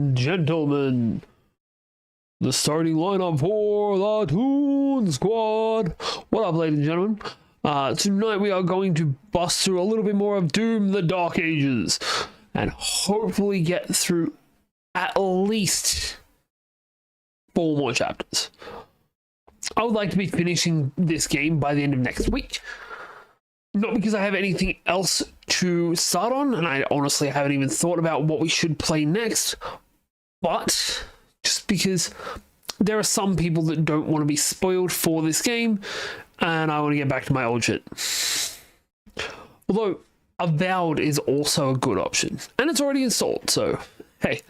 Gentlemen, the starting lineup for the Toon Squad. What up, ladies and gentlemen? Tonight we are going to bust through a little bit more of Doom the Dark Ages and hopefully get through at least 4 more chapters. I would like to be finishing this game by the end of next week. Not because I have anything else to start on, and I honestly haven't even thought about what we should play next, but just because there are some people that don't want to be spoiled for this game, and I want to get back to my old shit. Although, Avowed is also a good option, and it's already installed, so hey,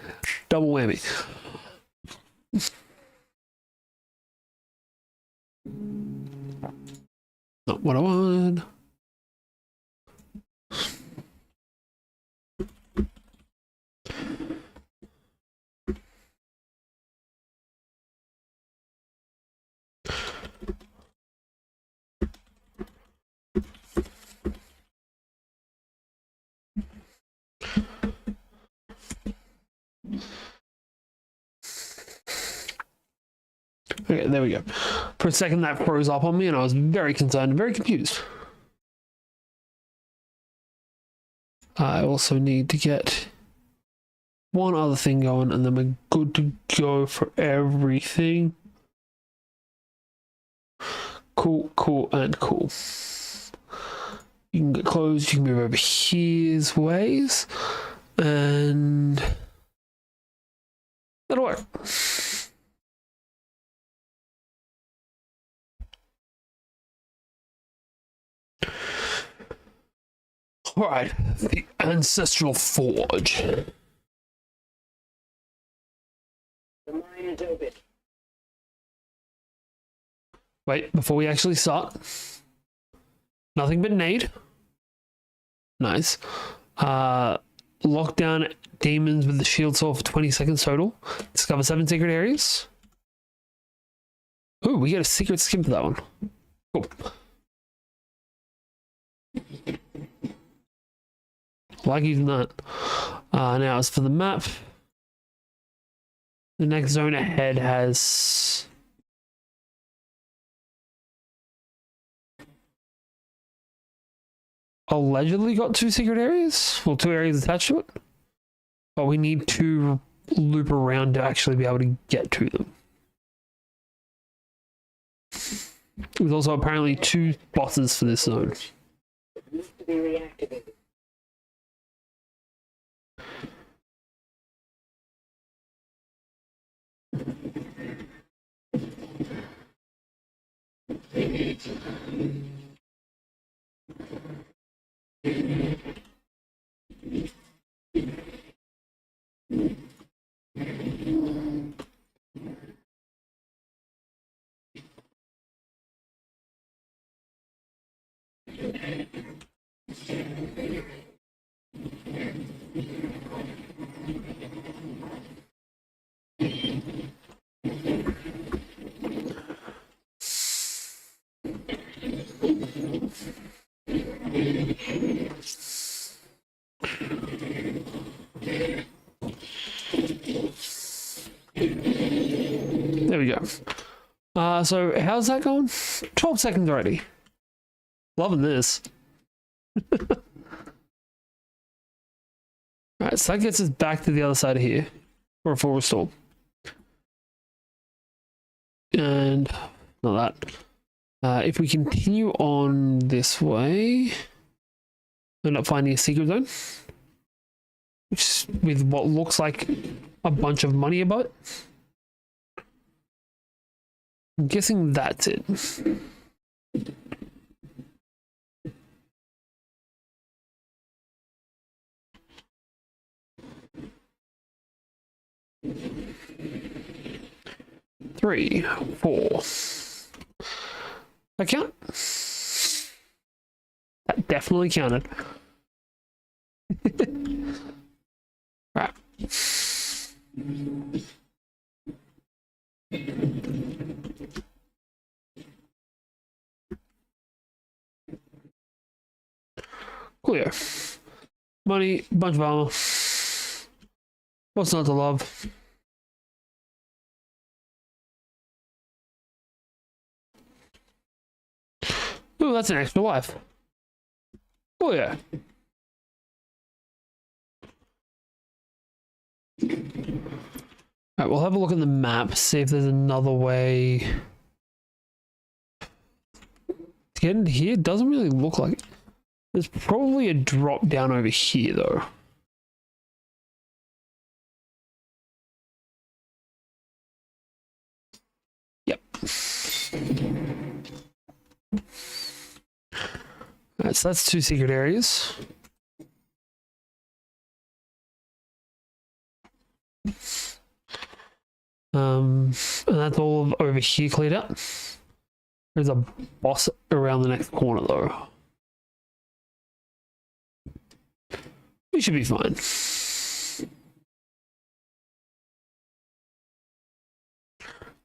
double whammy. Not what I wanted. Okay, there we go. For a second that froze up on me and I was very concerned and very confused. I also need to get one other thing going and then we're good to go for everything. Cool, cool, and cool. You can get closed, you can move over here's ways, and that'll work. Alright, the Ancestral Forge. The mine is open. Wait, before we actually start. Nothing but nade. Nice. Lock down demons with the shield sword for 20 seconds total. Discover 7 secret areas. Ooh, we get a secret skin for that one. Cool. Like using that. Now as for the map, the next zone ahead has allegedly got 2 secret areas. Well, 2 areas attached to it. But we need to loop around to actually be able to get to them. There's also apparently 2 bosses for this zone. It needs to be reactivated. There we go. So how's that going? 12 seconds already. Loving this. Alright, so that gets us back to the other side of here for a full restore. And not that. If we continue on this way, end up finding a secret zone, which is with what looks like a bunch of money about it. I'm guessing that's it. Three, 4. That count? That definitely counted. Right. Cool, yeah. Money, bunch of armor. What's not to love? Oh, that's an extra life. Oh yeah. Alright, we'll have a look at the map, see if there's another way to get into here. It doesn't really look like it. There's probably a drop down over here though. Yep. Alright, so that's 2 secret areas. And that's all of over here cleared out. There's a boss around the next corner though. We should be fine.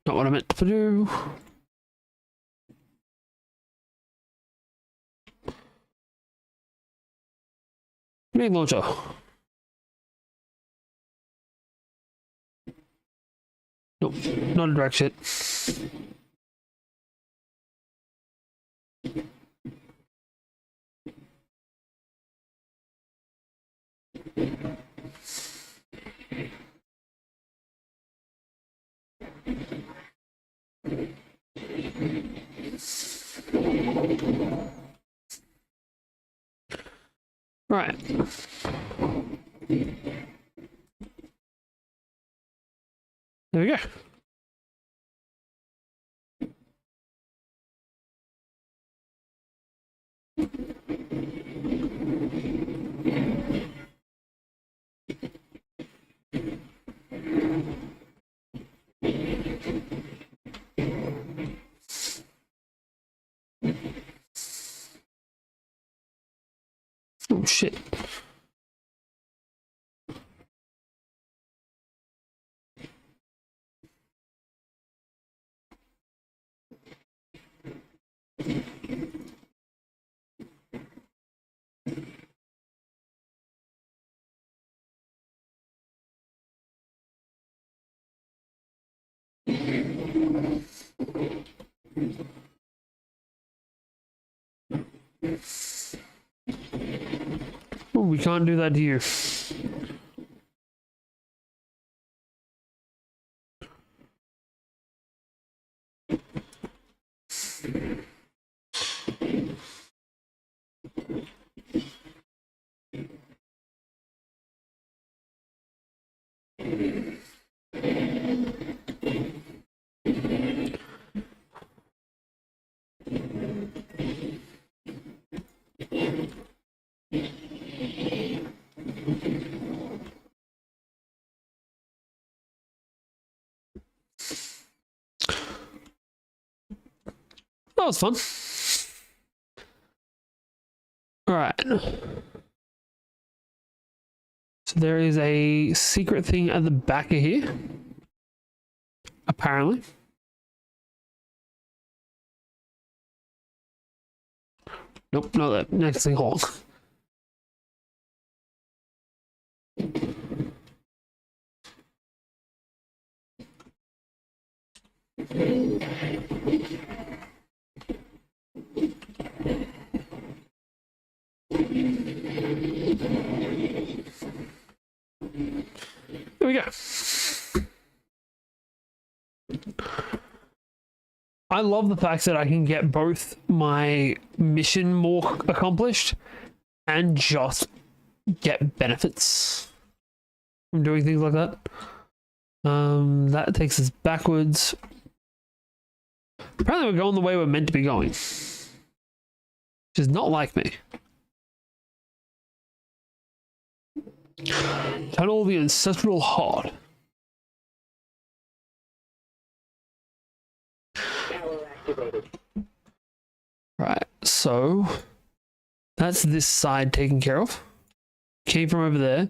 Not what I meant to do. Main launcher. Nope, not a direct shit. Right. There we go. Oh shit. Oh, we can't do that to you. That was fun. All right. So there is a secret thing at the back of here. Apparently. Nope, not that. Next thing, hold. There we go. I love the fact that I can get both my mission more accomplished and just get benefits from doing things like that. That takes us backwards. Apparently we're going the way we're meant to be going. Which is not like me. Tunnel the ancestral heart. Power activated. Right, so that's this side taken care of. Came from over there.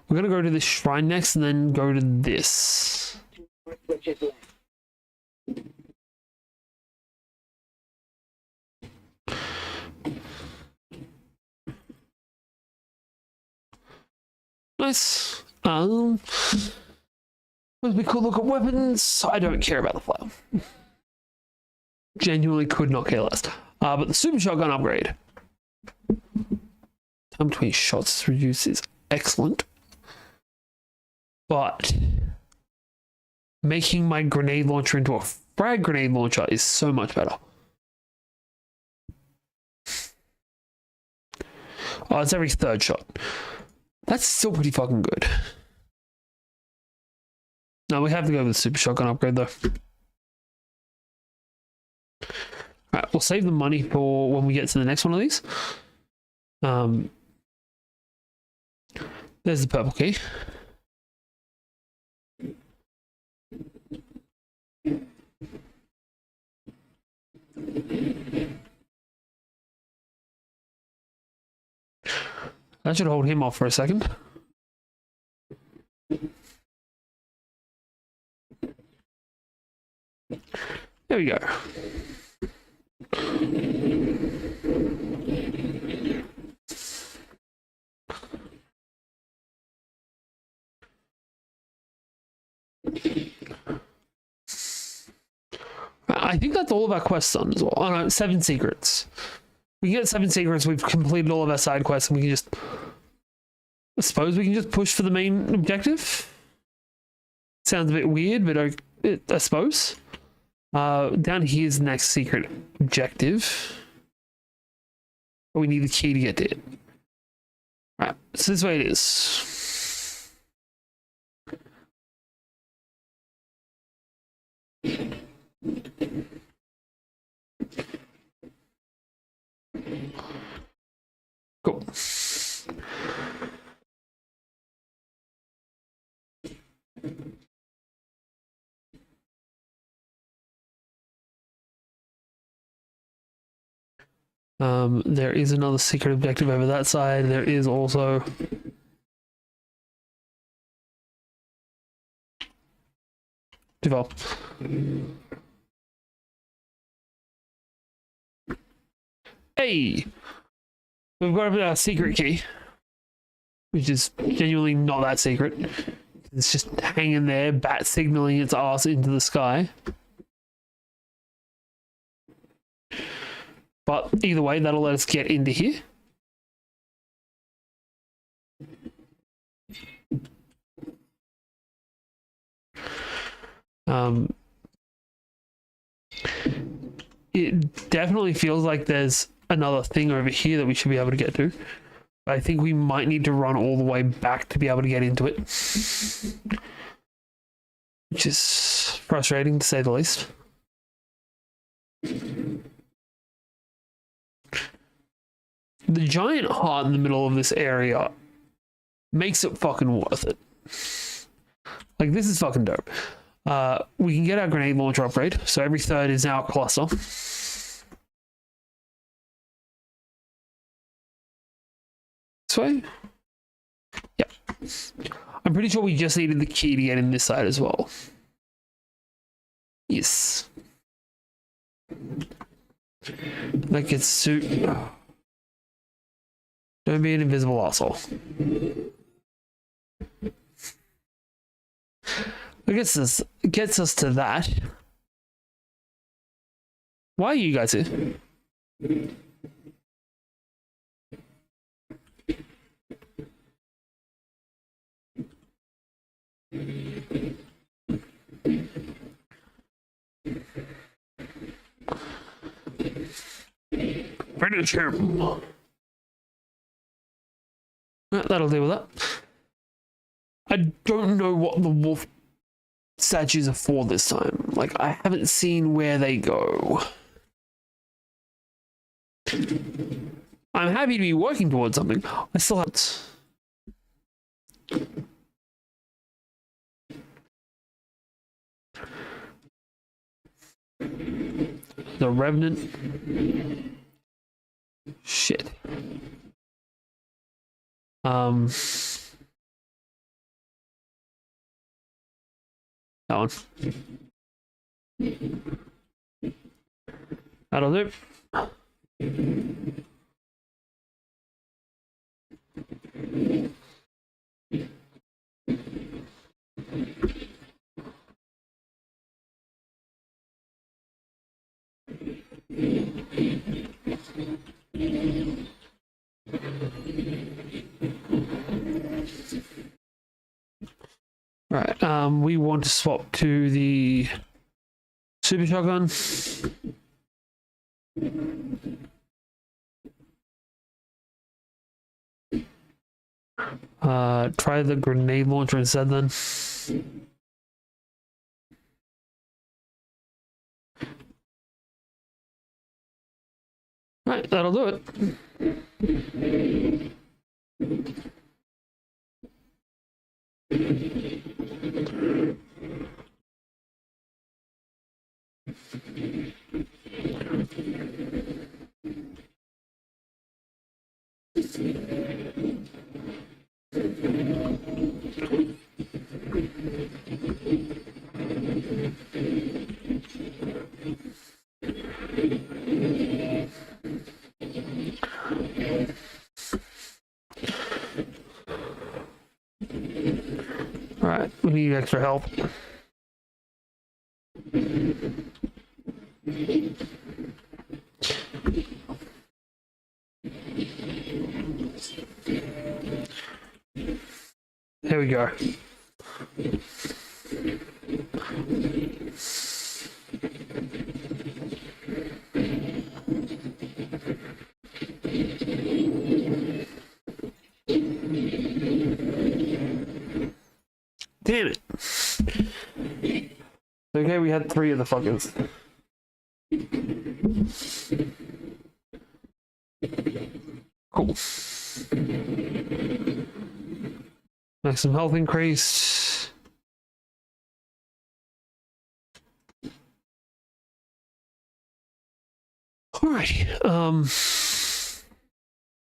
We're gonna go to this shrine next and then go to this. 2 more switches left. Nice. We could look at weapons. I don't care about the flail. Genuinely could not care less. But the super shotgun upgrade. Time between shots reduced is excellent. But making my grenade launcher into a frag grenade launcher is so much better. Oh, it's every third shot. That's still pretty fucking good. No, we have to go with the super shotgun upgrade though. Alright, we'll save the money for when we get to the next one of these. There's the purple key. That should hold him off for a second. There we go. I think that's all of our quests done as well. Oh no, 7 secrets. We get 7 secrets, we've completed all of our side quests, and we can just... I suppose we can just push for the main objective? Sounds a bit weird, but I suppose. Down here's the next secret objective. But we need the key to get there. Right, so this way it is. Cool. There is another secret objective over that side. There is also develop. Hey, we've got our secret key, which is genuinely not that secret. It's just hanging there, bat signaling its ass into the sky. But either way, that'll let us get into here. It definitely feels like there's another thing over here that we should be able to get to. I think we might need to run all the way back to be able to get into it. Which is frustrating to say the least. The giant heart in the middle of this area makes it fucking worth it. Like, this is fucking dope. We can get our grenade launcher upgrade, so every third is now a cluster. This way? Yep. I'm pretty sure we just needed the key to get in this side as well. Yes. That gets suit. Don't be an invisible asshole. I guess this gets us to that. Why are you guys here? Finish him. That'll deal with that. I don't know what the wolf statues are for this time. Like, I haven't seen where they go. I'm happy to be working towards something. I still have... The Revenant. Shit. That one. That'll do. Right, we want to swap to the super shotgun. Try the grenade launcher instead then. Right, that'll do it. Alright, we need extra help. There we go. Damn it. Okay, we had 3 of the fuckers. Cool. Maximum health increased. Alrighty.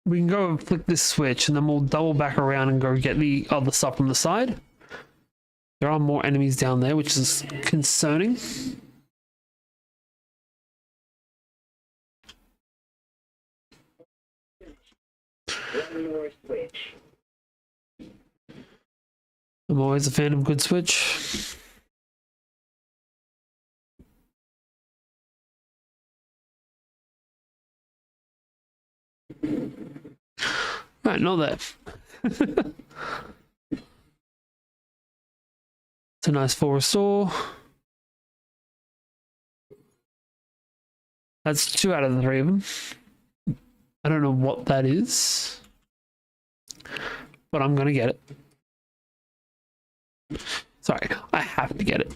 We can go and flick this switch and then we'll double back around and go get the other stuff from the side. There are more enemies down there, which is concerning. One more switch. I'm always a fan of good switch. Right, not that. It's a nice full restore. That's 2 out of the 3 of them. I don't know what that is, but I'm gonna get it. Sorry, I have to get it.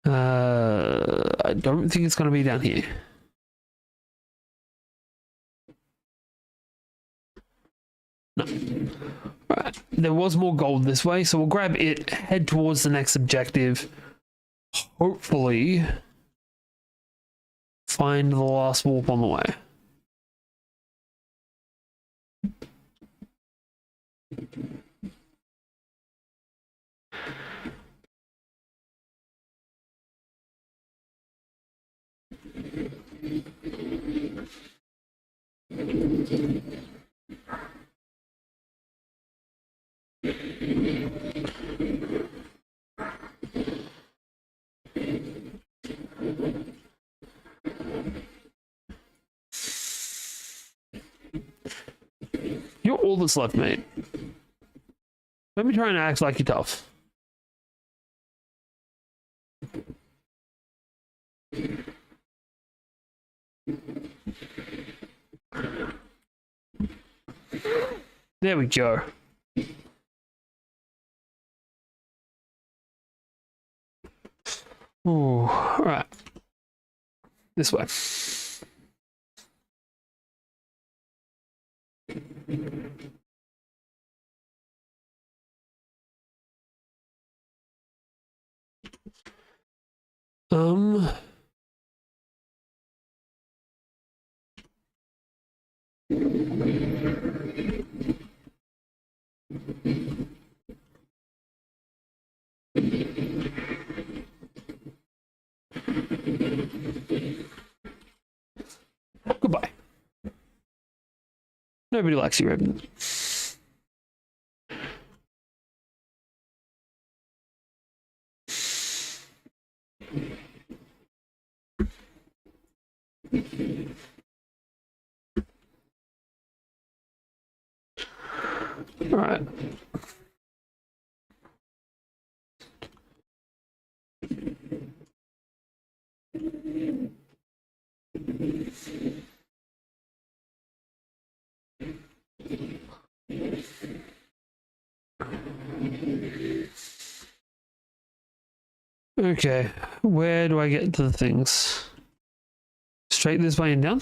I don't think it's gonna be down here. No. Right. There was more gold this way, so we'll grab it, head towards the next objective. Hopefully, find the last warp on the way. You're all that's left, mate. Let me try and act like you're tough. There we go. Ooh, all right. This way. Goodbye. Nobody likes you, Raven. All right. Okay, where do I get to the things? Straight this way and down?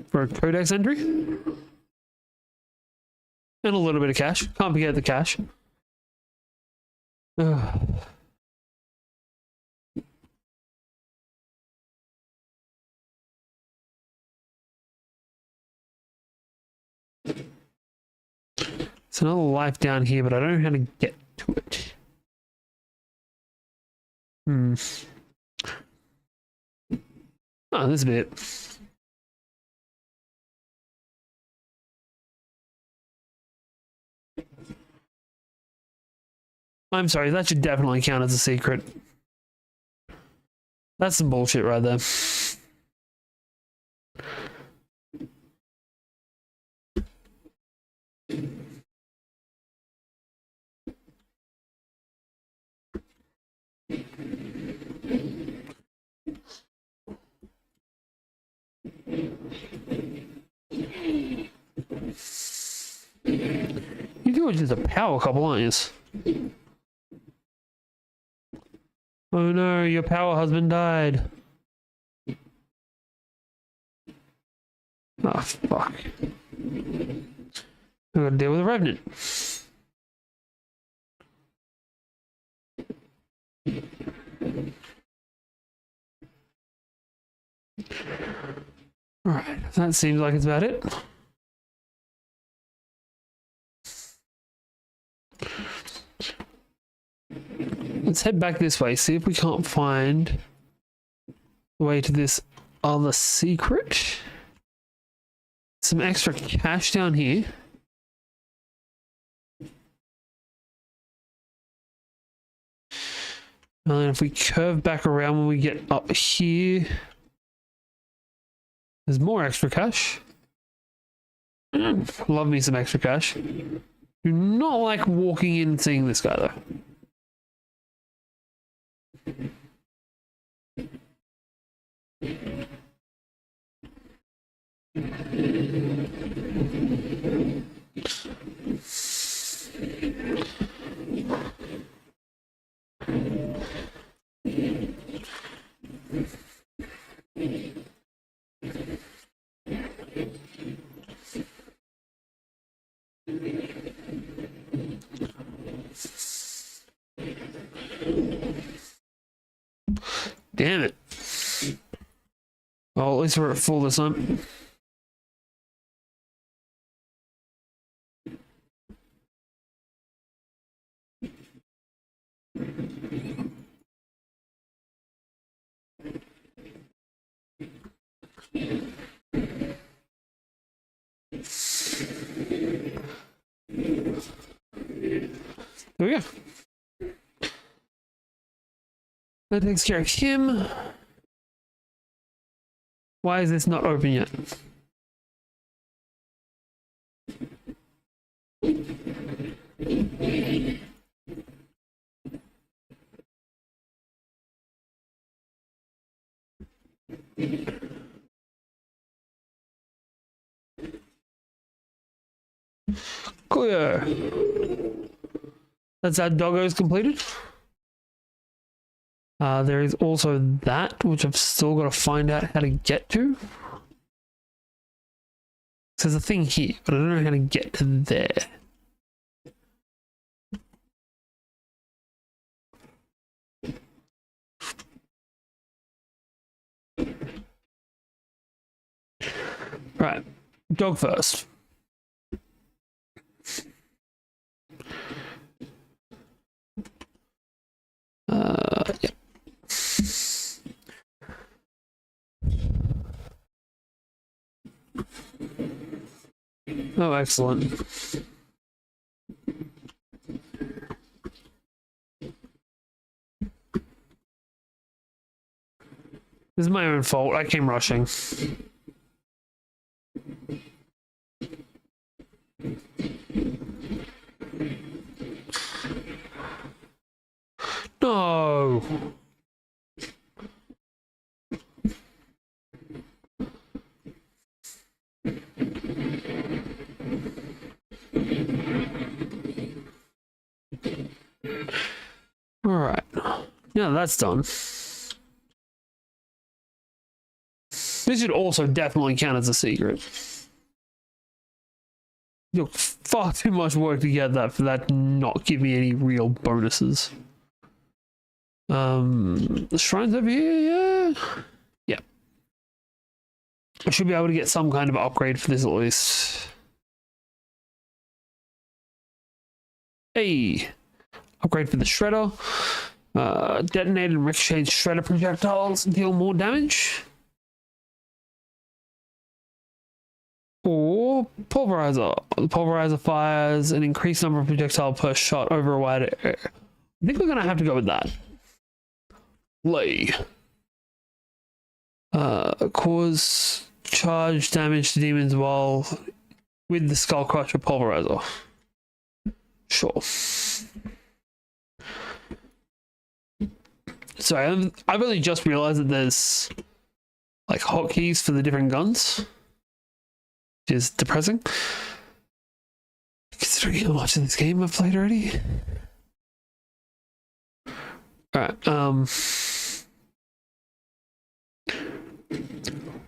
For a codex entry? And a little bit of cash. Can't forget the cash. Ugh. It's another life down here, but I don't know how to get to it. Oh, this bit. I'm sorry, that should definitely count as a secret. That's some bullshit right there. You two are just a power couple, aren't you? Oh no, your power husband died. Oh fuck. I'm gonna deal with a revenant. Alright, that seems like it's about it. Let's head back this way, see if we can't find the way to this other secret. Some extra cash down here. And then if we curve back around when we get up here, there's more extra cash. Love me some extra cash. Do not like walking in and seeing this guy though. Damn it. Well, at least we're at full this time. There we go. That takes care of him. Why is this not open yet? Clear. That's our doggos completed. There is also that, which I've still got to find out how to get to. There's a thing here, but I don't know how to get to there. Right, dog first. Yeah. Oh, excellent. This is my own fault. I came rushing. No. All right. Yeah, that's done. This should also definitely count as a secret. You're far too much work to get that for that to not give me any real bonuses. The shrine's over here, yeah. I should be able to get some kind of upgrade for this at least. Hey, upgrade for the shredder. Detonated and ricocheted shredder projectiles deal more damage. Or pulverizer. The pulverizer fires an increased number of projectile per shot over a wide area. I think we're gonna have to go with that. Lay. Cause charge damage to demons while with the Skull Crusher pulverizer. Sure. Sorry, I've only just realized that there's like hotkeys for the different guns, which is depressing. Considering how much of this game I've played already. Alright,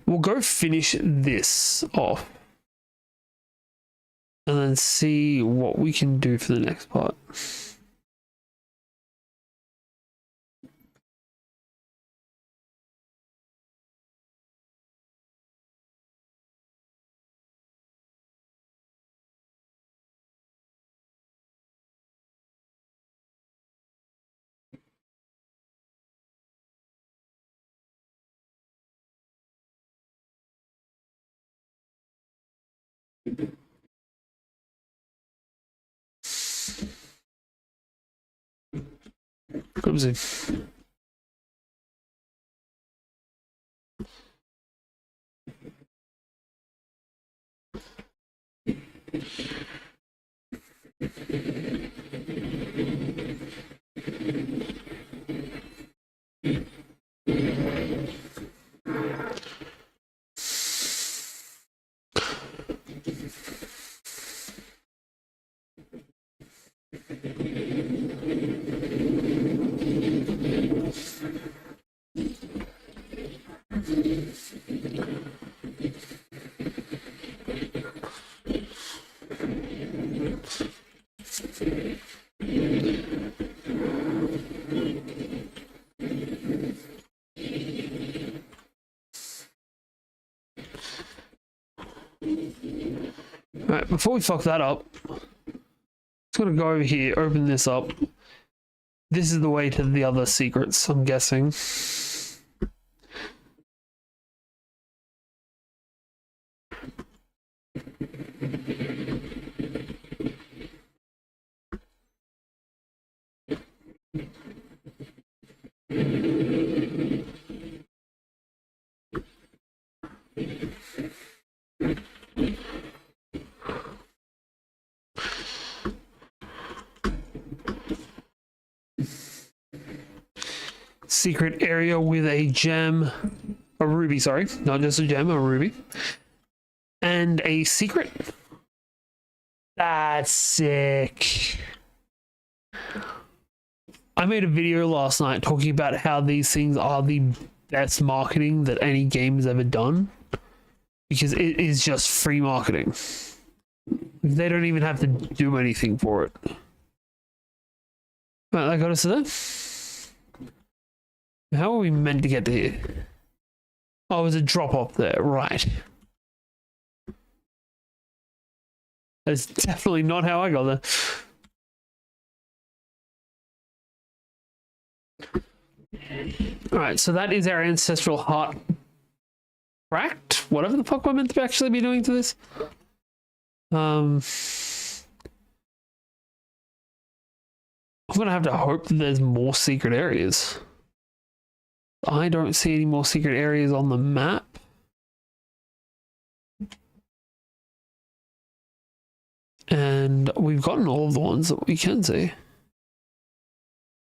we'll go finish this off and then see what we can do for the next part. Oopsie. Alright, before we fuck that up, just gonna go over here, open this up. This is the way to the other secrets, I'm guessing. Secret area with a gem, a ruby, sorry, not just a gem, a ruby, and a secret. That's sick. I made a video last night talking about how these things are the best marketing that any game has ever done, because it is just free marketing. They don't even have to do anything for it. Right, that got us there. How are we meant to get to here? Oh, there's a drop off there, right. That's definitely not how I got there. Alright, so that is our ancestral heart cracked. Whatever the fuck we're meant to actually be doing to this. I'm gonna have to hope that there's more secret areas. I don't see any more secret areas on the map. And we've gotten all of the ones that we can see.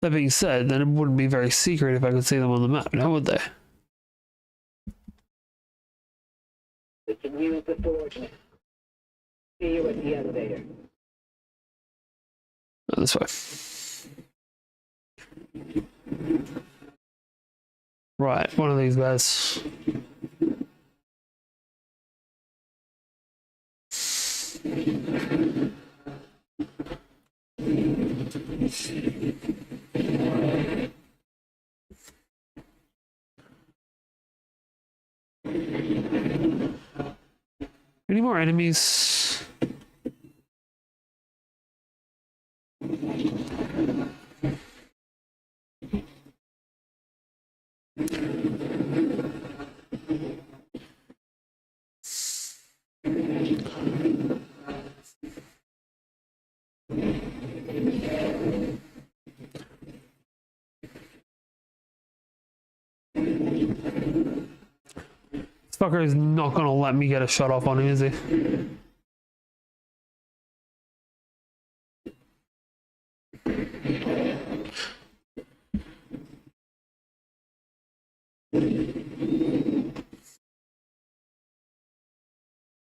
That being said, then it wouldn't be very secret if I could see them on the map, now would they? We can use the forge. See you at the elevator. Oh, this way. Right, one of these guys. Any more enemies? This fucker is not gonna let me get a shot off on him, is he?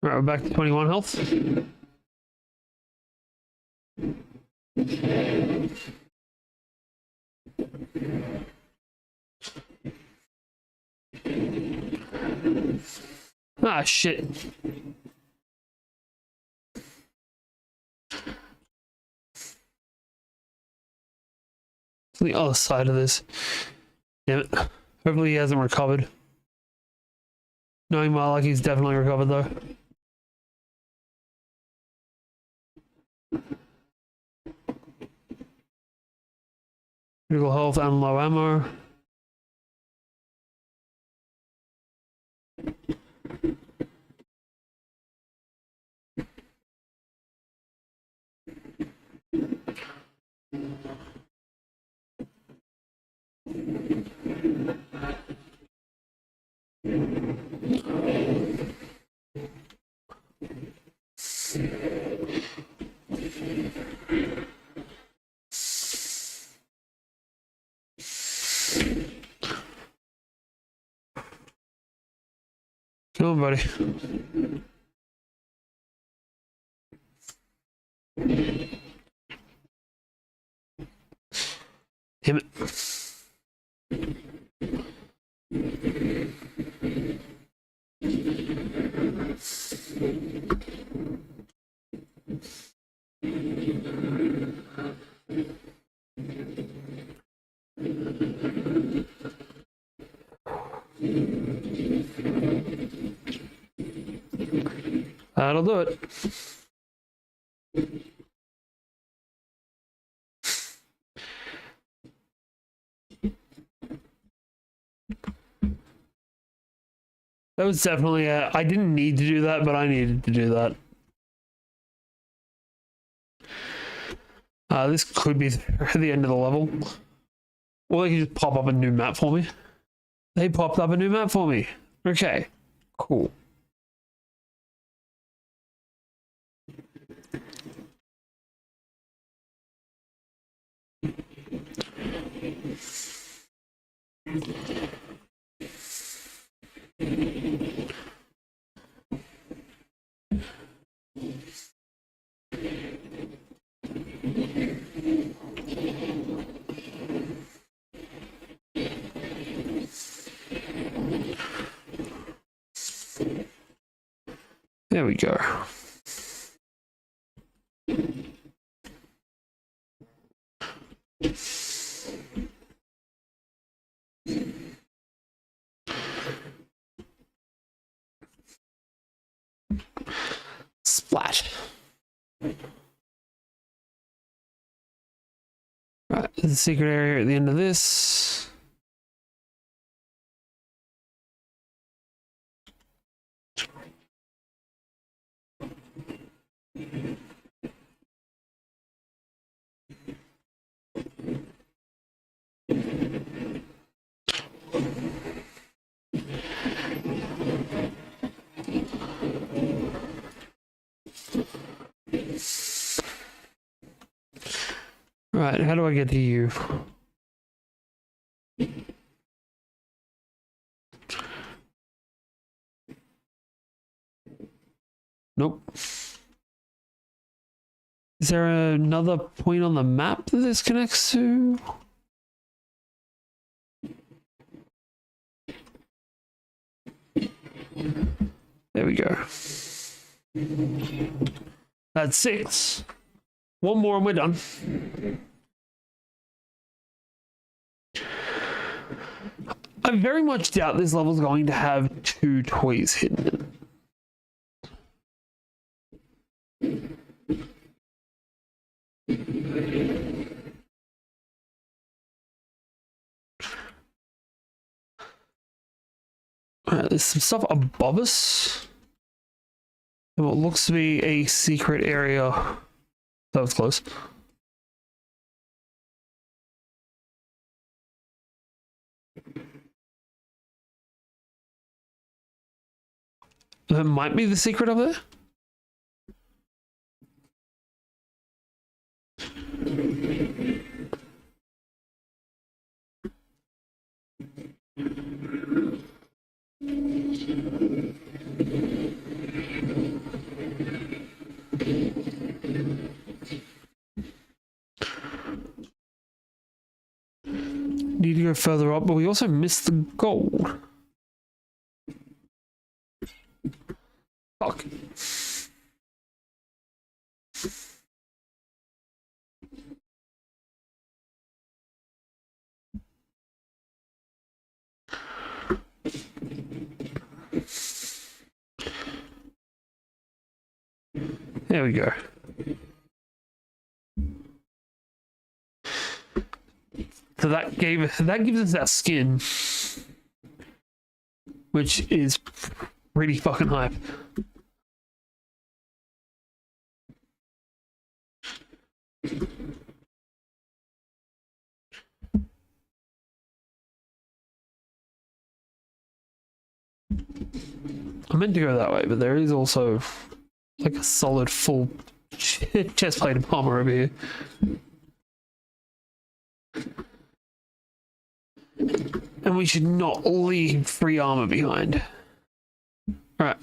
Alright, we're back to 21 health. Ah, shit. To the other side of this. Damn it. Hopefully he hasn't recovered. Knowing my luck, he's definitely recovered though. Critical health and low ammo. Come on, buddy. Damn it. That'll do it. That was definitely I didn't need to do that, but I needed to do that. This could be the end of the level. Or they can just pop up a new map for me. They popped up a new map for me. Okay, cool. There we go. Splat. Right, there's a secret area at the end of this. Right, how do I get to you? Nope. Is there another point on the map that this connects to? There we go. That's 6. One more and we're done. I very much doubt this level's going to have 2 toys hidden in it. Alright, there's some stuff above us. And what looks to be a secret area. That was close. That might be the secret of it. Need to go further up, but we also missed the gold. Fuck. There we go. So that gives us that skin, which is pretty fucking hype. I meant to go that way, but there is also like a solid full chest plate of armor over here. And we should not leave free armor behind. Alright.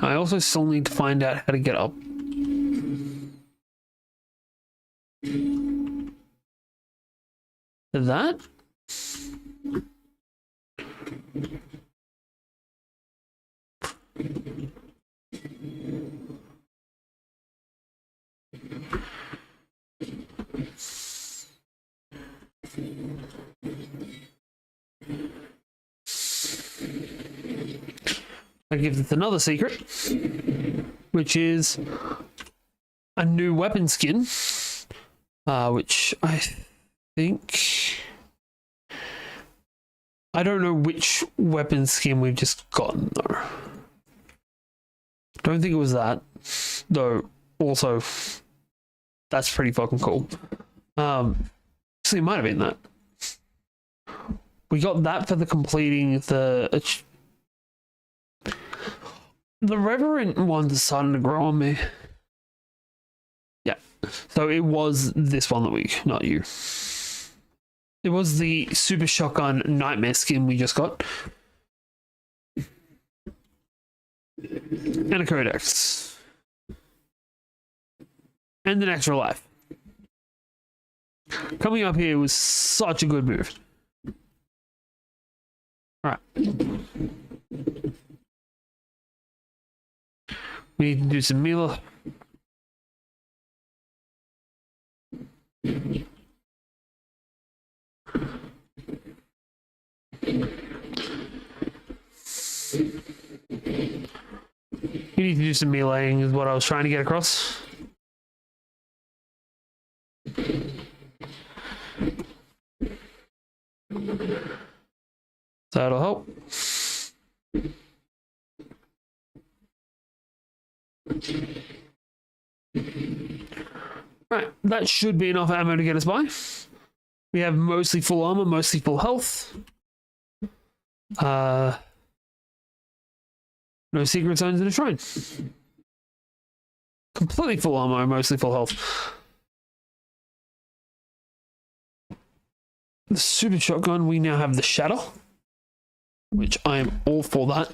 I also still need to find out how to get up. That? That gives us another secret, which is a new weapon skin, which I think... I don't know which weapon skin we've just gotten, though. Don't think it was that, though. Also, that's pretty fucking cool. Actually, it might have been that. We got that for the completing the Reverend ones are starting to grow on me. Yeah. So it was this one that we, not you. It was the Super Shotgun Nightmare skin we just got. And a Codex. And an extra life. Coming up here was such a good move. Alright. We need to do some Mila. You need to do some meleeing is what I was trying to get across. That'll help. Right, that should be enough ammo to get us by. We have mostly full armor, mostly full health. No secret zones in a shrine. Completely full armor, mostly full health. The super shotgun, we now have the shatter, which I am all for that.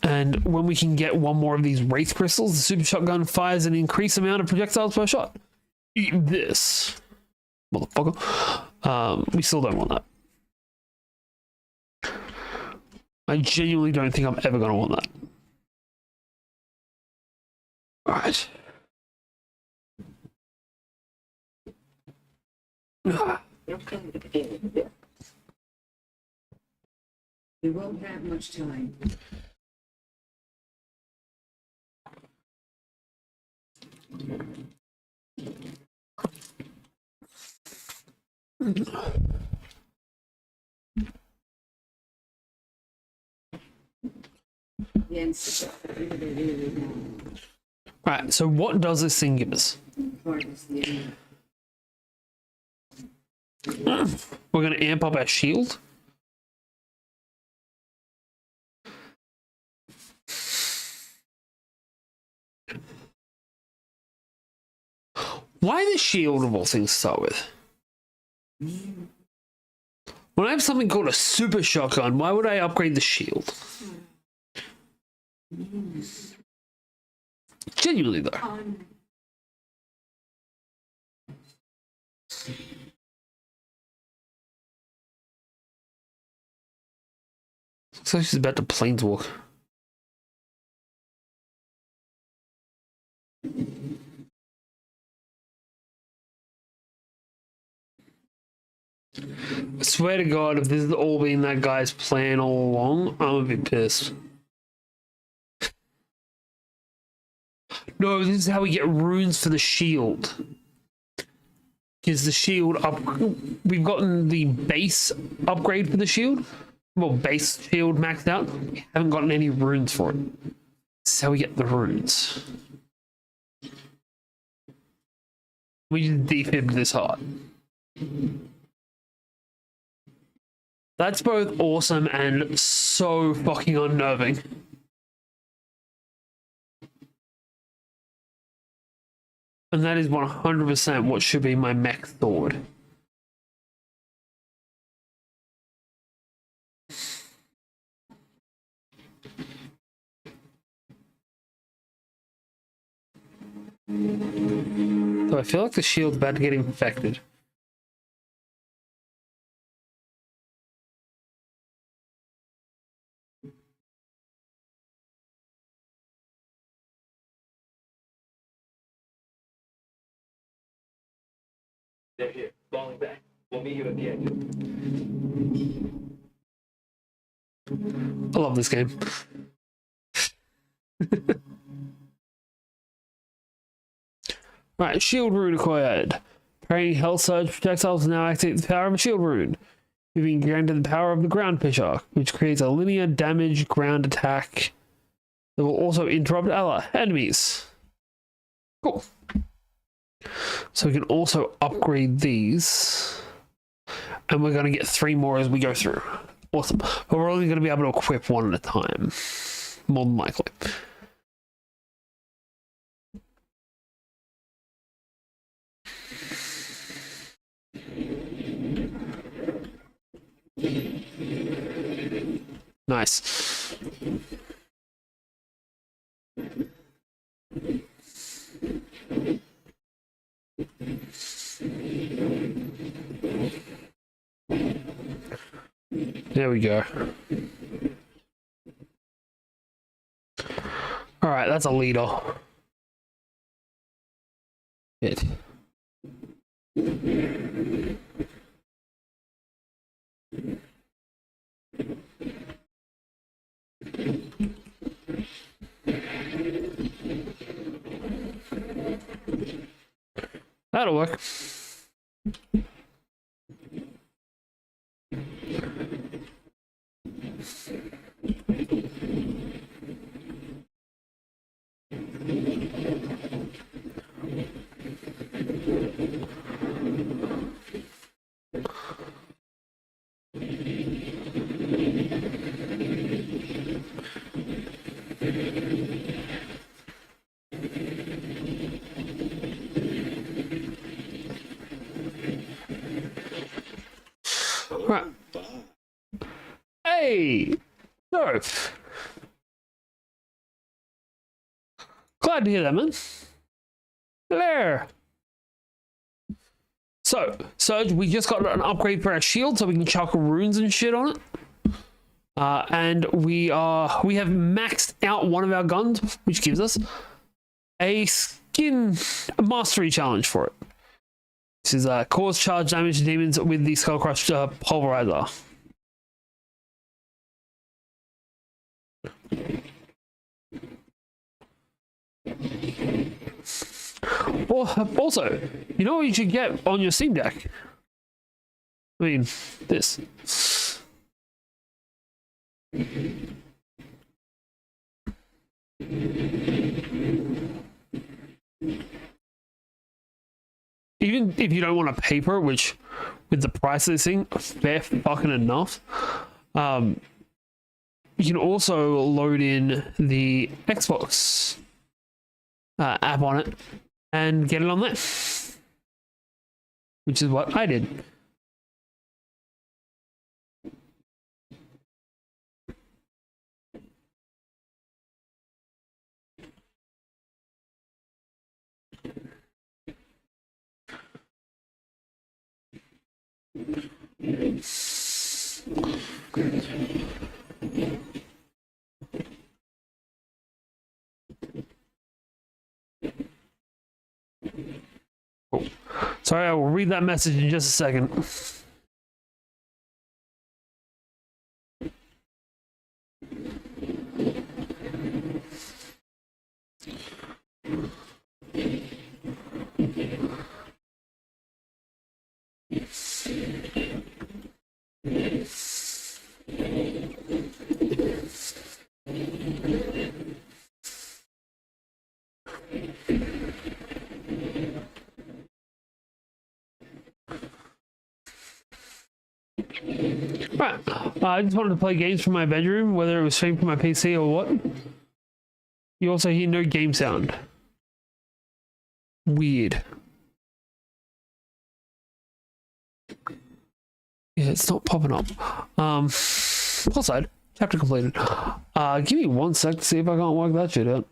And when we can get one more of these wraith crystals, the super shotgun fires an increased amount of projectiles per shot. Eat this, motherfucker. We still don't want that. I genuinely don't think I'm ever going to want that. All right. We won't have much time. Yes, Right, so what does this thing give us? We're going to amp up our shield. Why the shield of all things to start with? When I have something called a super shotgun, why would I upgrade the shield? Genuinely though. Looks like she's about to planeswalk. I swear to God, if this has all been that guy's plan all along, I'm gonna be pissed. No, this is how we get runes for the shield. Because the shield up, we've gotten the base upgrade for the shield. Well, base shield maxed out. We haven't gotten any runes for it. This is how we get the runes. We just defibbed this hard. That's both awesome and so fucking unnerving. And that is 100% what should be my mech sword. So I feel like the shield's about to get infected. They're here, falling back. We'll meet you at the exit. I love this game. Right, shield rune acquired. Parrying Hell Surge projectiles now activate the power of a shield rune. You've been granted the power of the ground pisher, which creates a linear damage ground attack that will also interrupt ally enemies. Cool. So we can also upgrade these. And we're going to get 3 more as we go through. Awesome. But we're only going to be able to equip 1 at a time. More than likely. Nice. There we go. All right, that's a leader. Hit. That'll work. Right. Hey! So. Glad to hear that, man. There. So, Serge, we just got an upgrade for our shield so we can chuck runes and shit on it. And we have maxed out one of our guns, which gives us a mastery challenge for it. This is cause charge damage to demons with the Skull Crush pulverizer. Also, you know what you should get on your Steam Deck? I mean, this. Even if you don't want to pay for it, which with the price of this thing, fair fucking enough, you can also load in the Xbox app on it and get it on there, which is what I did. Oh. Sorry, I will read that message in just a second. Right, I just wanted to play games from my bedroom, whether it was streamed from my PC or what. You also hear no game sound. Weird. Yeah, it's not popping up. Plus side, chapter completed. Give me 1 sec to see if I can't work that shit out.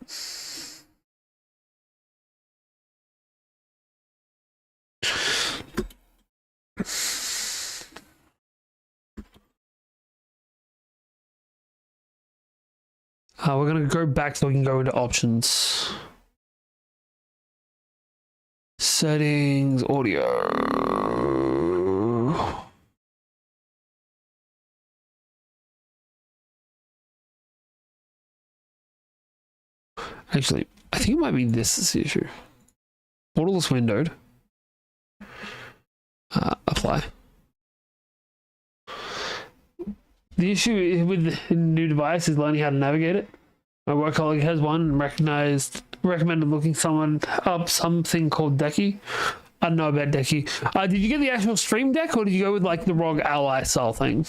We're gonna go back so we can go into options. Settings, audio. Actually, I think it might be this is the issue. Portal is windowed. Apply. The issue with the new device is learning how to navigate it. My work colleague has one and recommended looking up something called Decky. I don't know about Decky. Did you get the actual Stream Deck or did you go with like the ROG Ally style thing?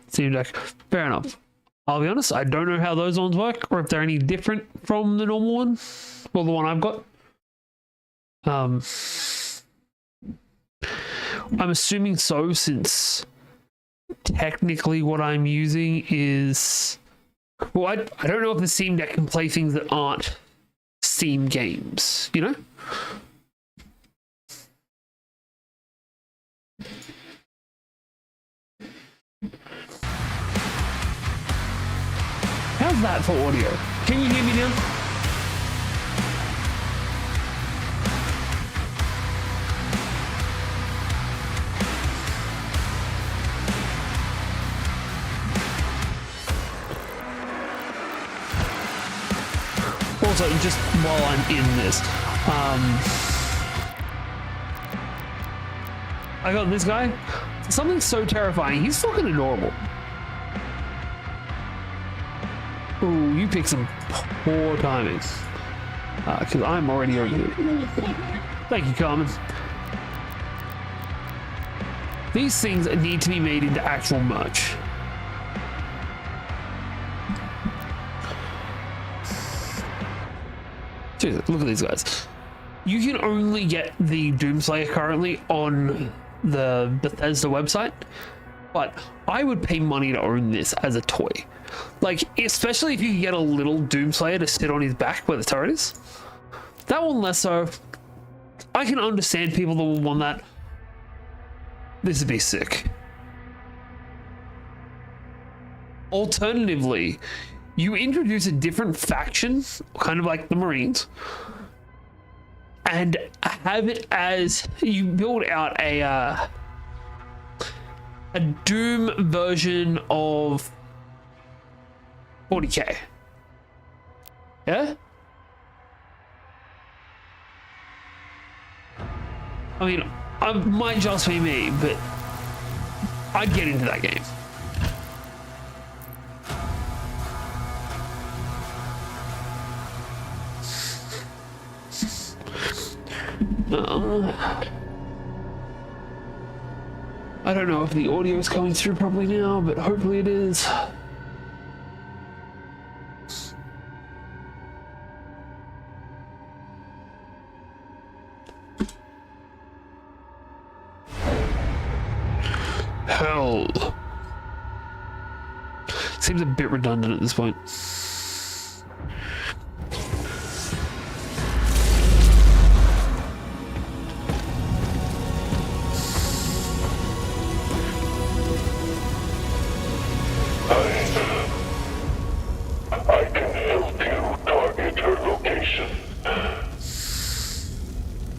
Steam Deck. Fair enough. I'll be honest, I don't know how those ones work or if they're any different from the normal one. Well, the one I've got. I'm assuming so, since technically what I'm using is... Well, I don't know if the Steam Deck can play things that aren't Steam games, you know? How's that for audio? Can you hear me now? Also, just while I'm in this, I got this guy. Something so terrifying. He's fucking adorable. Ooh, you picked some poor timing. Because I'm already over here. Thank you, Carmen. These things need to be made into actual merch. Seriously, look at these guys. You can only get the Doomslayer currently on the Bethesda website, but I would pay money to own this as a toy. Like, especially if you can get a little Doomslayer to sit on his back where the turret is. That one less so. I can understand people that will want that. This would be sick. Alternatively, you introduce a different faction, kind of like the Marines, and have it as you build out a Doom version of 40k. Yeah? I mean, it might just be me, but I'd get into that game. I don't know if the audio is coming through properly now, but hopefully it is. Hell. Seems a bit redundant at this point. I can help you target her location.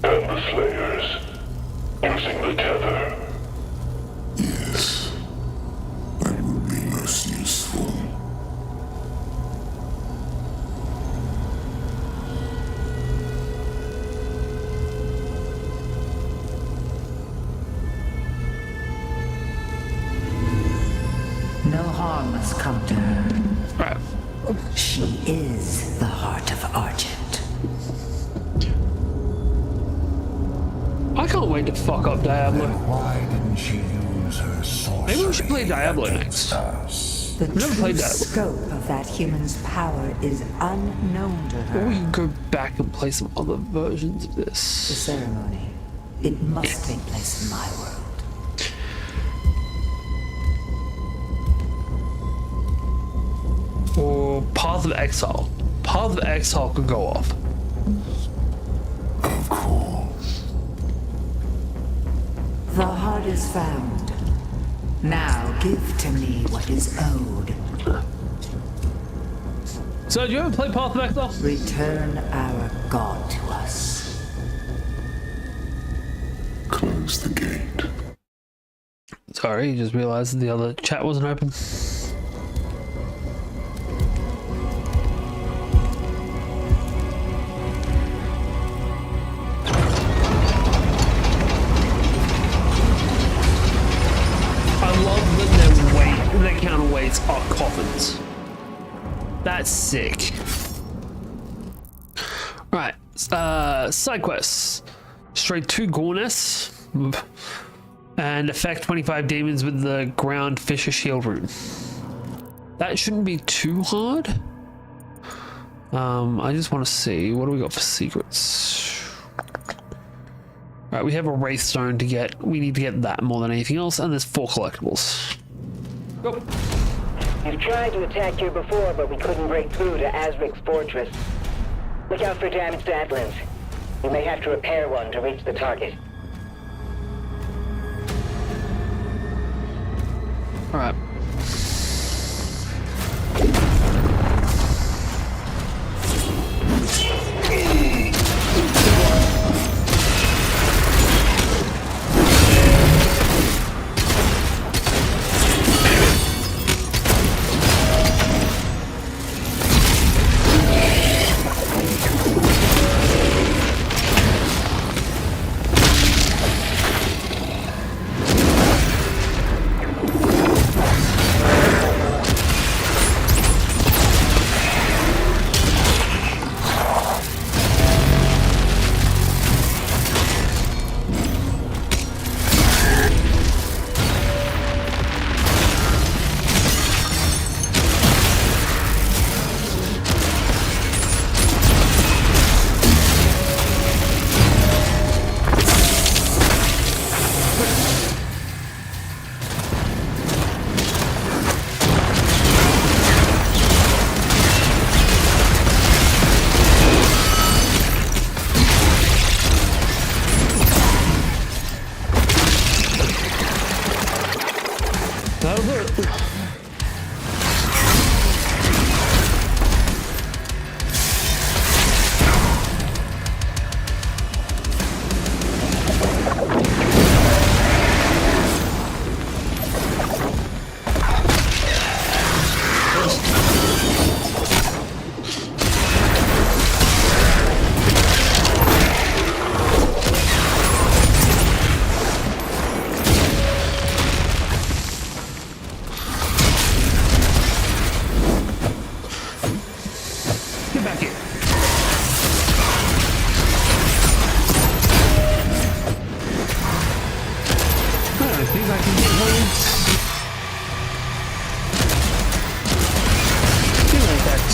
And the Slayers, using the tether. Yes, that would be most useful. No harm must come to her. Right. She is the heart of Argent. I can't wait to fuck up Diablo. Why didn't she use her sorcery? Maybe we should play Diablo next. Us? The never true played that. scope of that human's power is unknown to Or we her. can go back and play some other versions of The this. ceremony. It must take place in my world. Or Path of Exile. Path of Exile could go off. Of course. The heart is found. Now give to me what is owed. So, do you ever play Path of Exile? Return our God to us. Close the gate. Sorry, just realized the other chat wasn't open. I love that their counterweights are coffins. That's sick. Right, side quests. Destroy 2 Gorness and affect 25 demons with the ground Fisher Shield rune. That shouldn't be too hard. I just want to see, what do we got for secrets? Right, we have a Wraith Stone to get. We need to get that more than anything else, and there's 4 collectibles. Go. You've tried to attack here before, but we couldn't break through to Azric's fortress. Look out for damaged Atlas. You may have to repair one to reach the target. Alright. that'll do it. Get back here. I think I can get holds. Feel like that.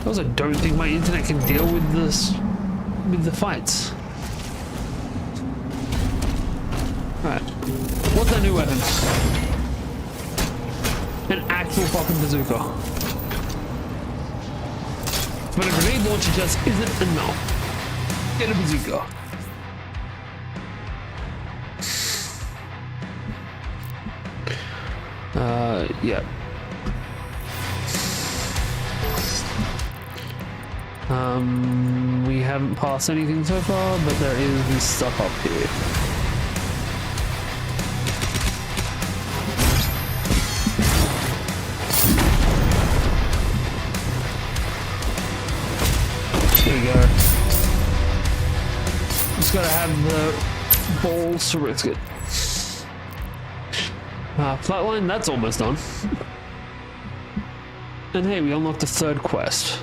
I also don't think my internet can deal with this, with the fights. Alright. What's that new weapon? An actual fucking bazooka. But a grenade launcher just isn't enough. Get a bazooka. Yeah. We haven't passed anything so far, but there is this stuff up here. There we go. Just gotta have the balls to risk it. Flatline, that's almost done. And hey, we unlocked the third quest.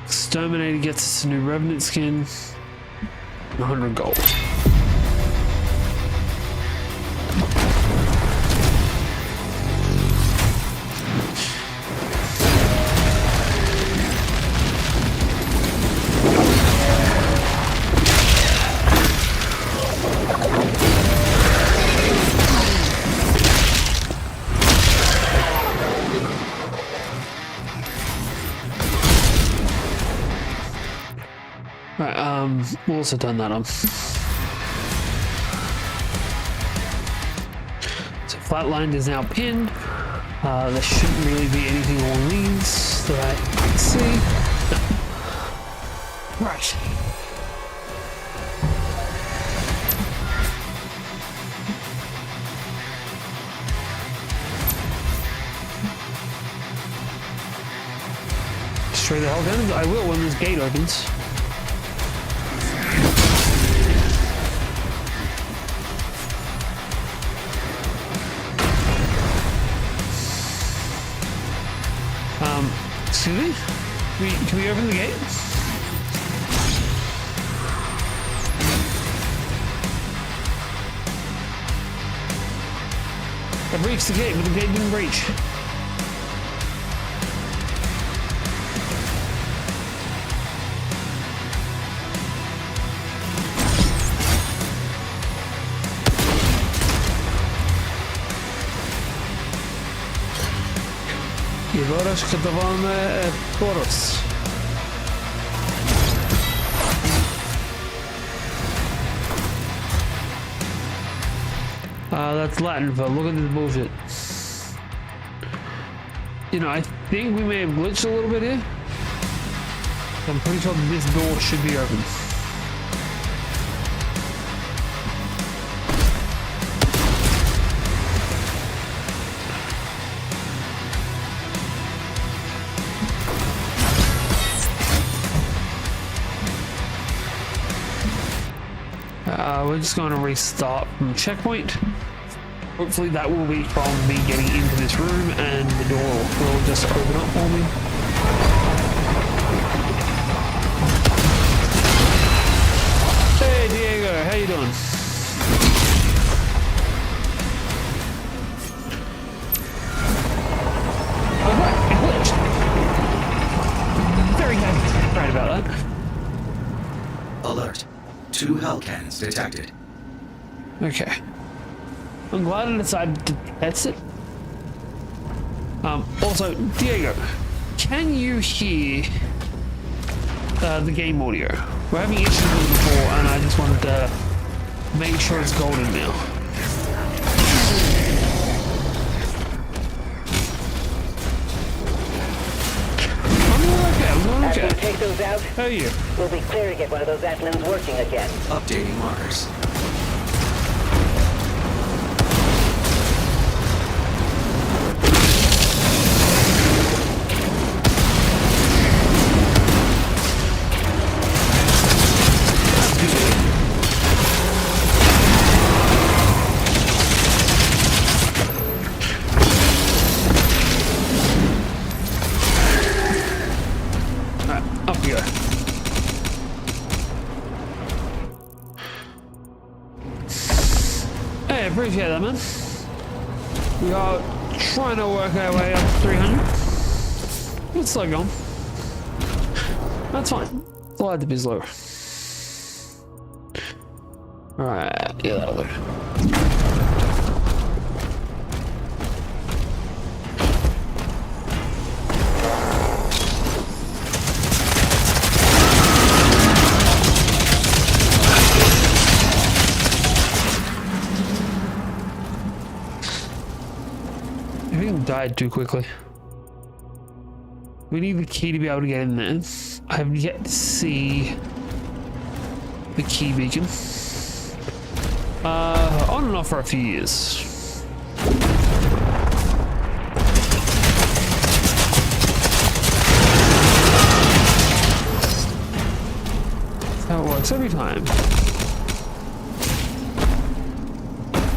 Exterminator gets us a new Revenant skin. 100 gold. Right, we'll also turn that on. So flatlined is now pinned. There shouldn't really be anything along these that I can see. No. Right. Destroy the hell guns? I will when this gate opens. Excuse me? Can we open the gate? I breached the gate, but the gate didn't breach. I varaš katawane poros. That's Latin for look at this bullshit. You know, I think we may have glitched a little bit here. I'm pretty sure this door should be open. We're just going to restart from checkpoint. Hopefully that will be from me getting into this room and the door will just open up for me. Hey Diego, how you doing? Oh right, it glitched. Very good. Right about that. Alert. 2 hell cannons detected. Okay. I'm glad I decided to test it. Also, Diego, can you hear the game audio. We're having issues with it before, and I just wanted to make sure it's golden now. I'm doing okay. I'm doing After okay. we take those out, How are you? we'll be clear to get one of those Athlons working again. Updating markers. Alright, up we go. Hey, appreciate that, man. We are trying to work our way up to 300. It's slow going. That's fine. It's allowed to be slow. Alright, yeah, that'll do. Everything died too quickly. We need the key to be able to get in there. I have yet to see the key beacon. On and off for a few years. That's how it works every time.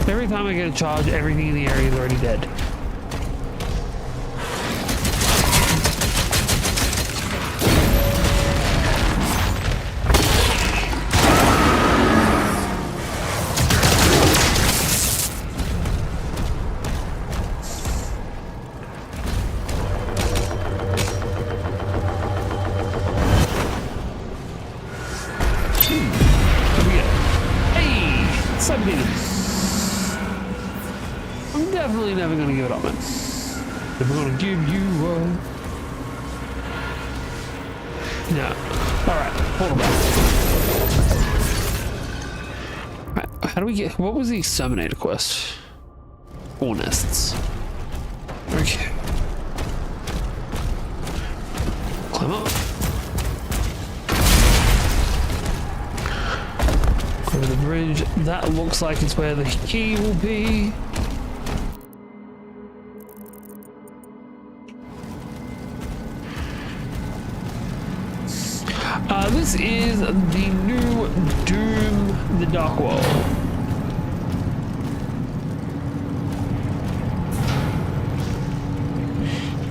Every time I get a charge, everything in the area is already dead. I'm definitely never gonna give it up, man. Never gonna give you up. No. Alright, hold on back. Alright, how do we get... What was the exterminator quest? 4 nests. Okay. Climb up. Over the bridge. That looks like it's where the key will be. This is the new Doom, the Dark World.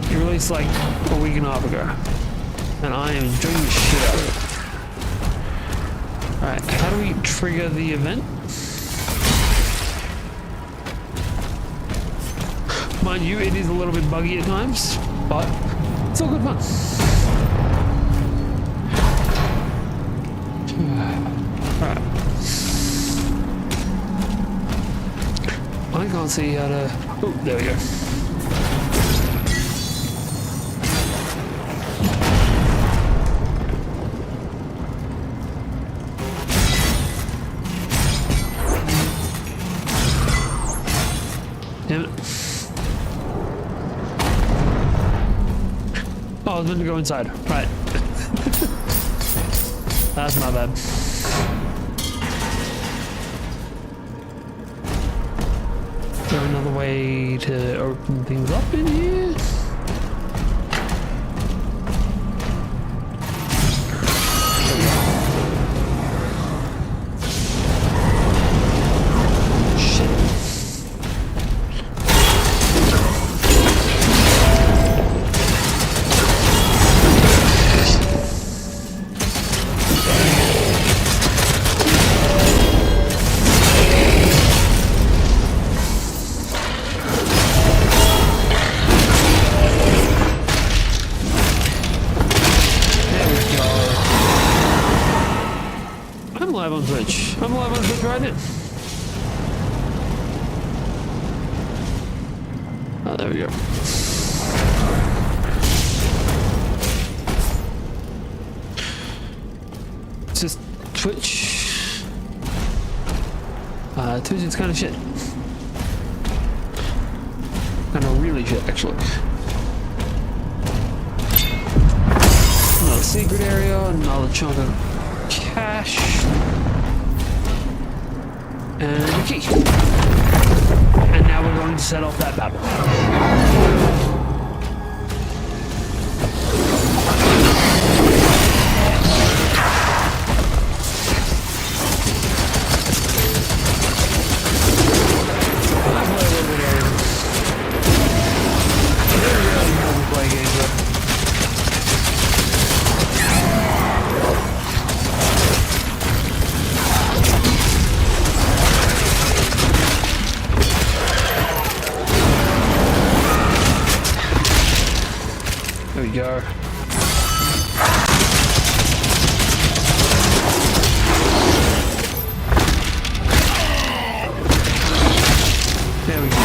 It released like a week and a half ago, and I am enjoying the shit out of it. Alright, how do we trigger the event? Mind you, it is a little bit buggy at times, but it's all good fun. Alright. I can't see how to... Oh, there we go. Damn it. Oh, I was meant to go inside. Right. That's my bad. Is there another way to open things up in here? I'm live on Twitch. I'm live on Twitch right now. Oh, there we go. just Twitch. Twitch is kind of shit. Kind of really shit, actually. Another secret area, another chunk of cash. And a key. And now we're going to set off that battle. There we go. There we go.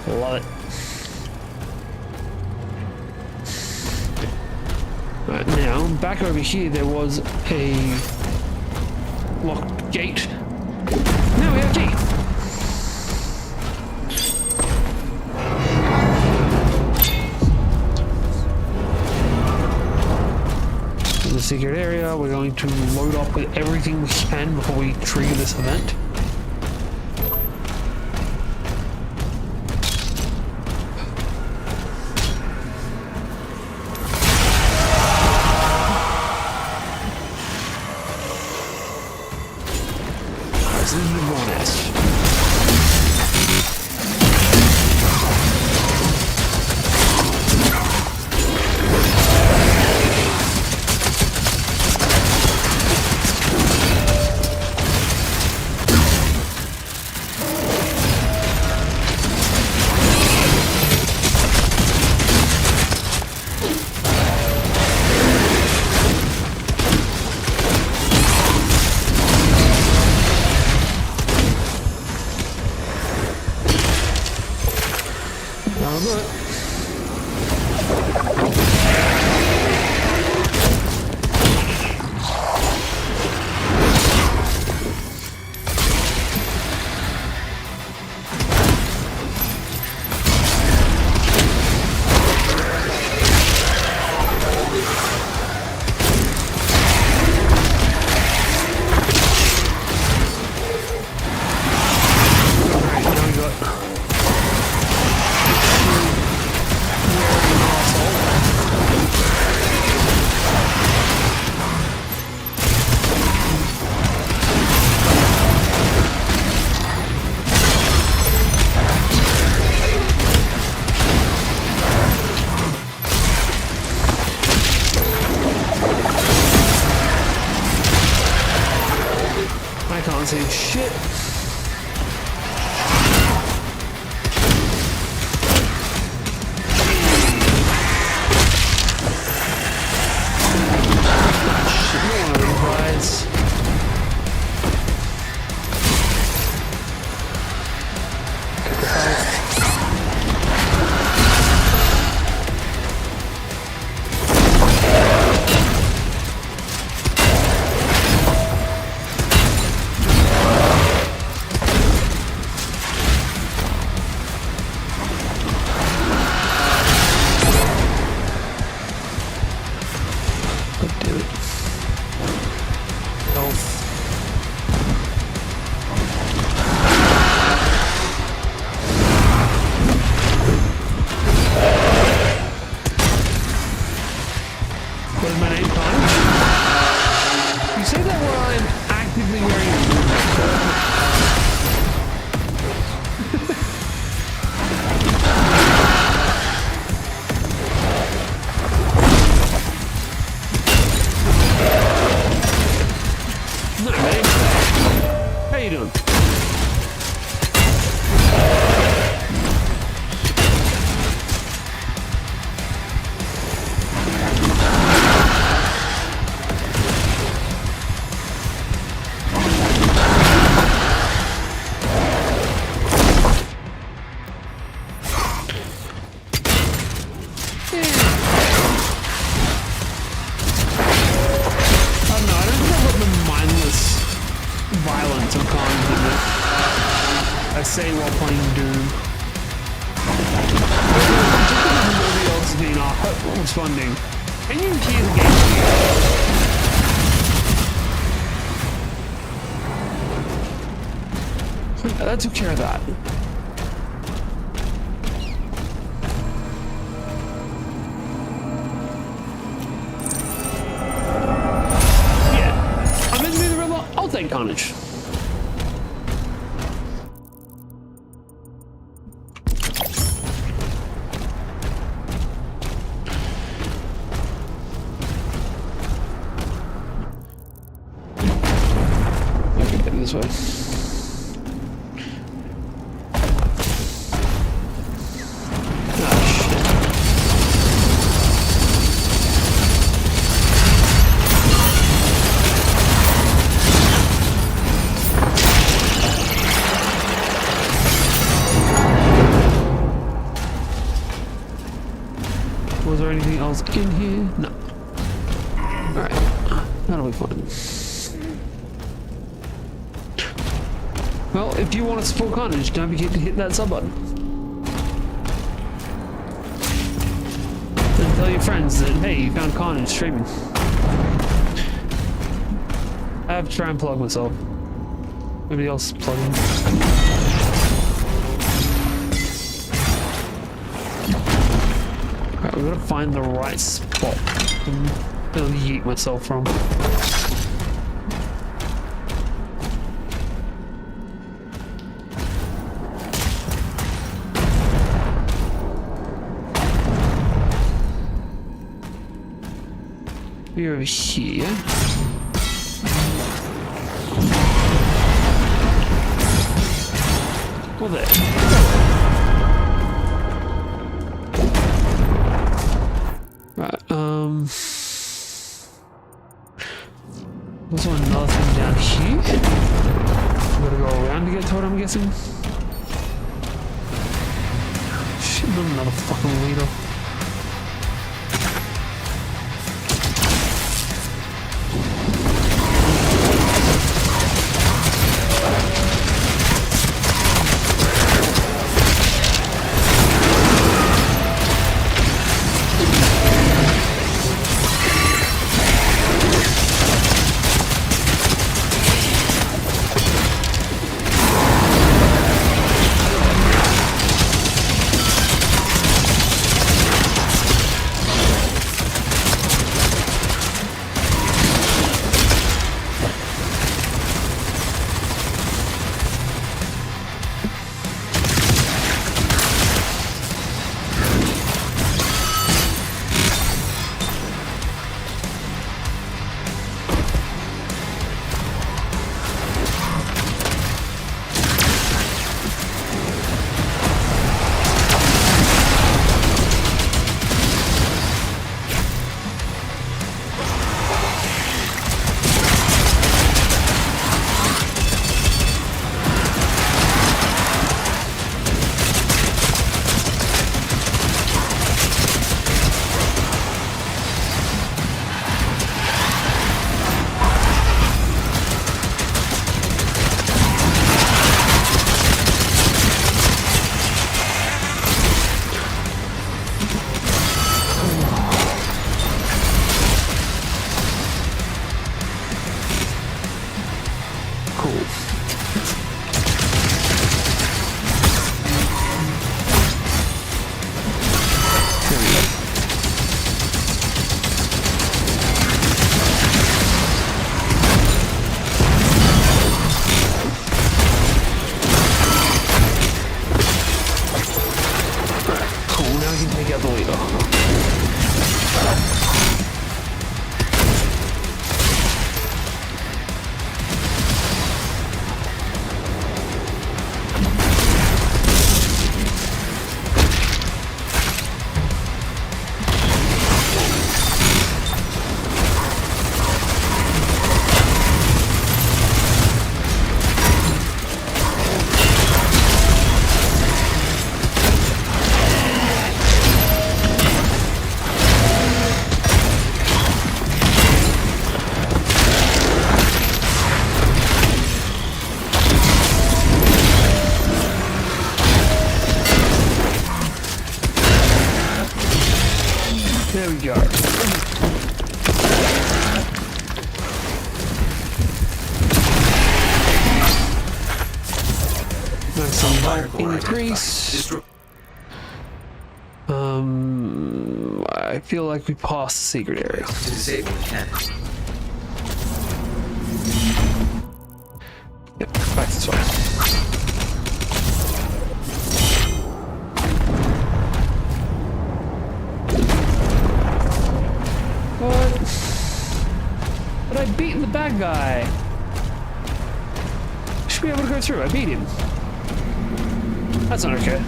Love it. Right, now, back over here there was a locked gate. Now we have a key. The secret area. We're going to load up with everything we can before we trigger this event. This is the bonus. Can't see shit. I say while playing Doom. Nobody else is being responding. Can you hear the game? That took care of that. Yeah. I'm meant to be the rebel. I'll take Carnage. This way. Was there anything else in here? No. Alright. That'll be fun. Well, if you want to support Carnage, don't forget to hit that sub button. And tell your friends that, hey, you found Carnage streaming. I have to try and plug myself. Nobody else is plugging. Alright, we've got to find the right spot to yeet myself from. We're over here. Well, there. Right, there's another thing down here. We gotta go around to get to it, I'm guessing. Shit, not another fucking leader. There we go. Nice and Fire core increase. identified. I feel like we passed the secret area. To disable the cannon. Yep, back this way. What? But I beat the bad guy. I should be able to go through. I beat him. That's not okay.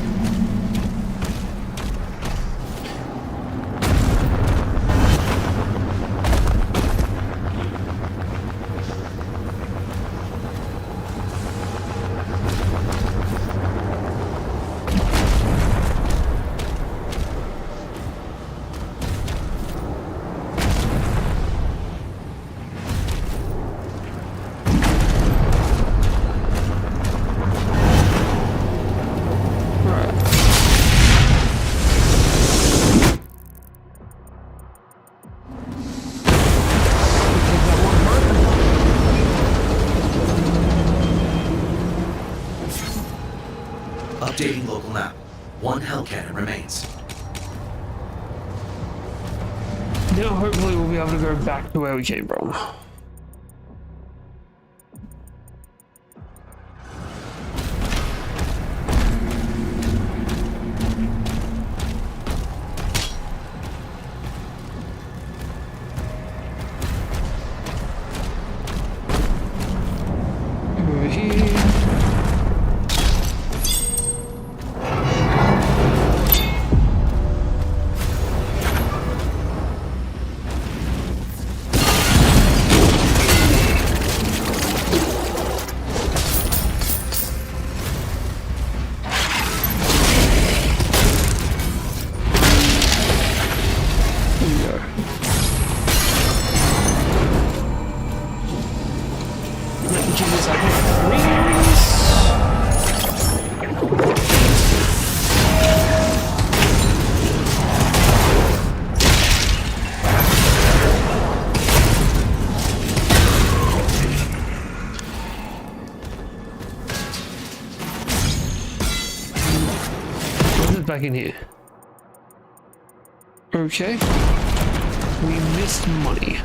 Updating local map. One hell cannon remains. Now hopefully we'll be able to go back to where we came from. Over here. Back in here. Okay. We missed money.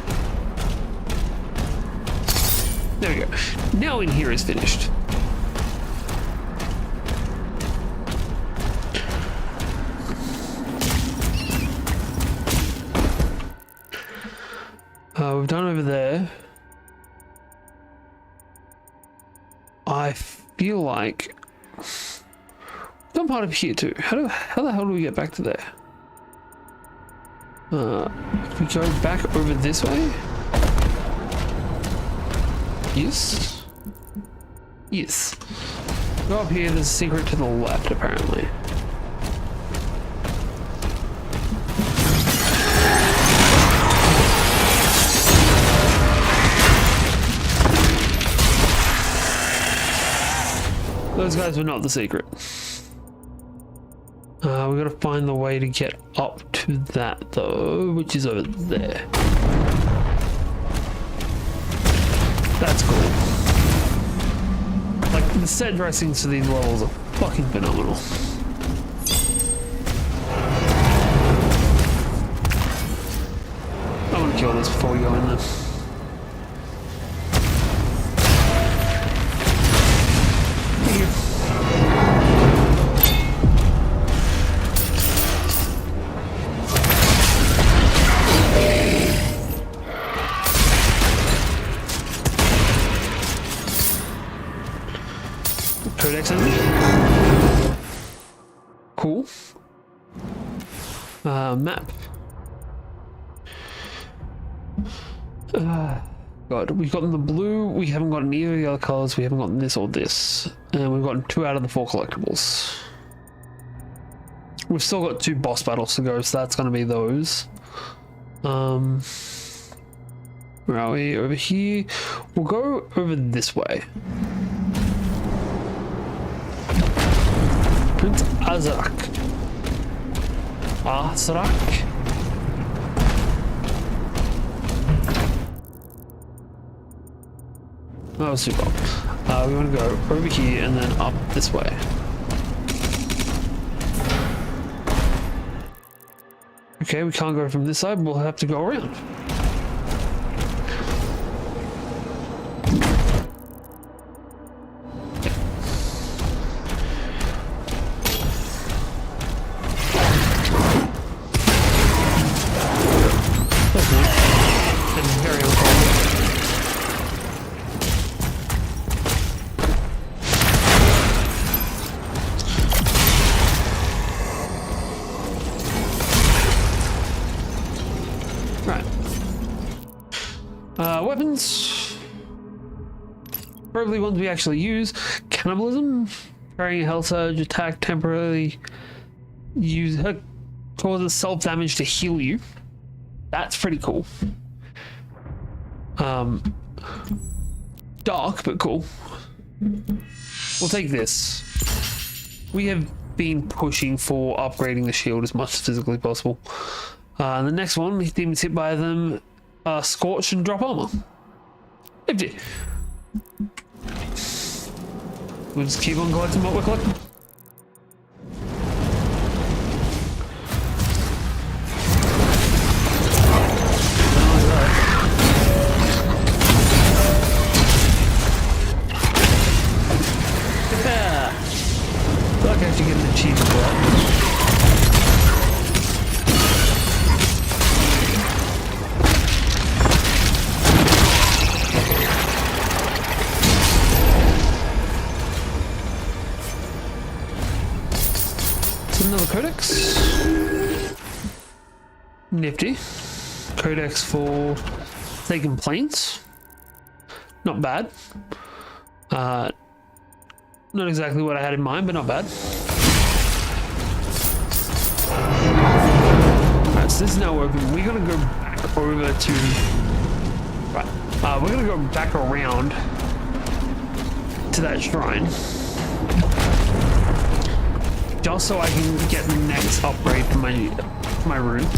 There we go. Now in here is finished. We've done over there. I feel like done part of here too. How the hell do we get back to there? If we go back over this way? Yes? Yes. Go up here, there's a secret to the left apparently. Those guys were not the secret. We gotta find the way to get up to that though, which is over there. That's cool. Like, the set dressings for these levels are fucking phenomenal. I want to kill this before we go in there. Codex enemy. Cool. Map. God, we've gotten the blue, we haven't gotten either of the other colors, we haven't gotten this or this. And we've gotten 2 out of the 4 collectibles. We've still got 2 boss battles to go, so that's going to be those. Where are we? Over here. We'll go over this way. Prince Azrak. Azrak? Oh, super. We want to go over here and then up this way. Okay, we can't go from this side. We'll have to go around. Weapons. Probably ones we actually use. Cannibalism. Carrying a health surge attack temporarily. Use her causes self-damage to heal you. That's pretty cool. Dark, but cool. We'll take this. We have been pushing for upgrading the shield as much as physically possible. The next one, if demons hit by them, scorch and drop armor. Empty. We'll just keep on collecting what we're collecting. Yeah. I feel like I have to get an achievement for that. Another codex. Nifty. Codex for taking planes. Not bad. Not exactly what I had in mind, but not bad. Alright, so this is now working. We're gonna go back over to... Right. We're gonna go back around to that shrine. Just so I can get the next upgrade for my rune.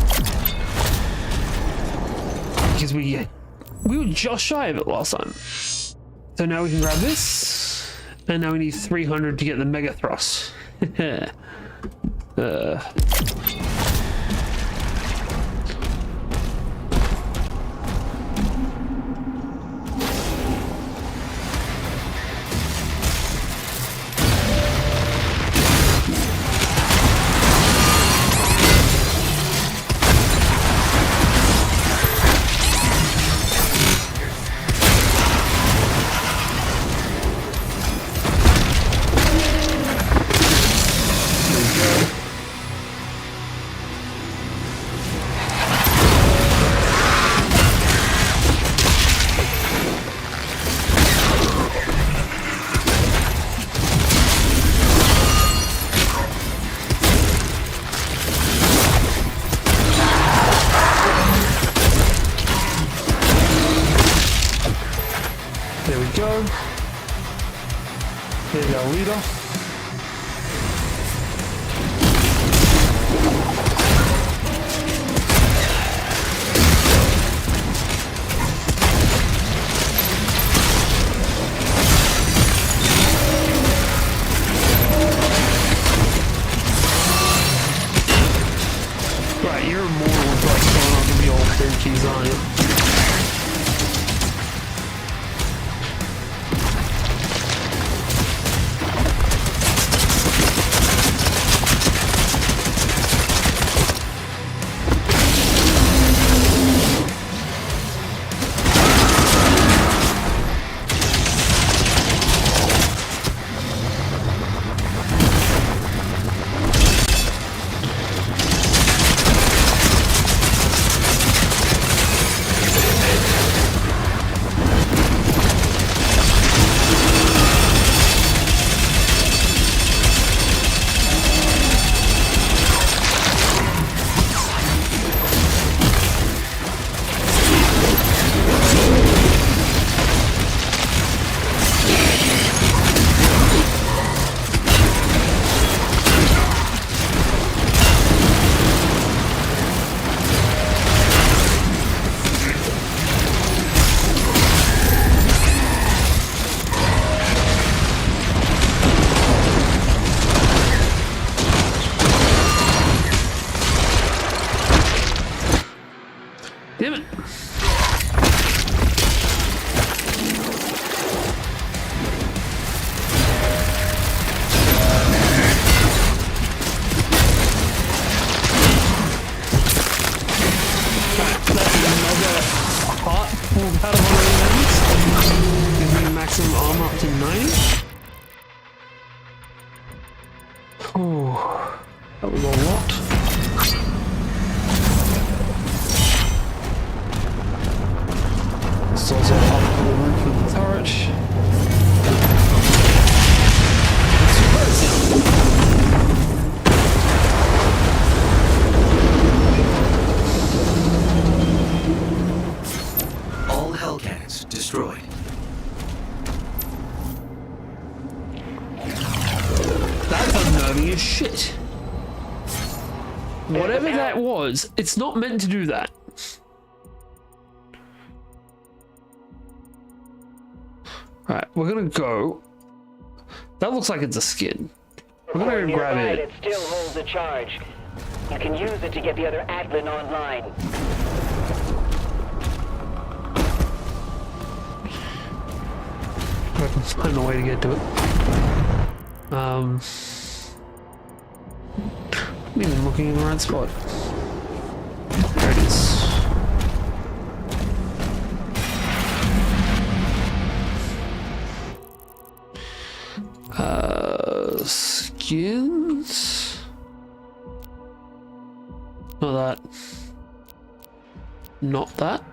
Because we were just shy of it last time. So now we can grab this. And now we need 300 to get the mega thrust. There we go. There's our leader. Right, you're more with what's going on in the old benchies, aren't you? Damn it. Part pulled out of one of the enemies. Gives me maximum armor up to 90. Oh, that was a lot. It's also up to the roof of the turret. It's close now. All Hell Cannons destroyed. That's unnerving as shit. Whatever that was, it's not meant to do that. Right, we're gonna go. That looks like it's a skin. We're gonna go grab Nearby, it. it still holds a charge. You can use it to get the other Atlan online. I can find a way to get to it. I'm even looking in the right spot. There it is. Skins? Not that. Not that.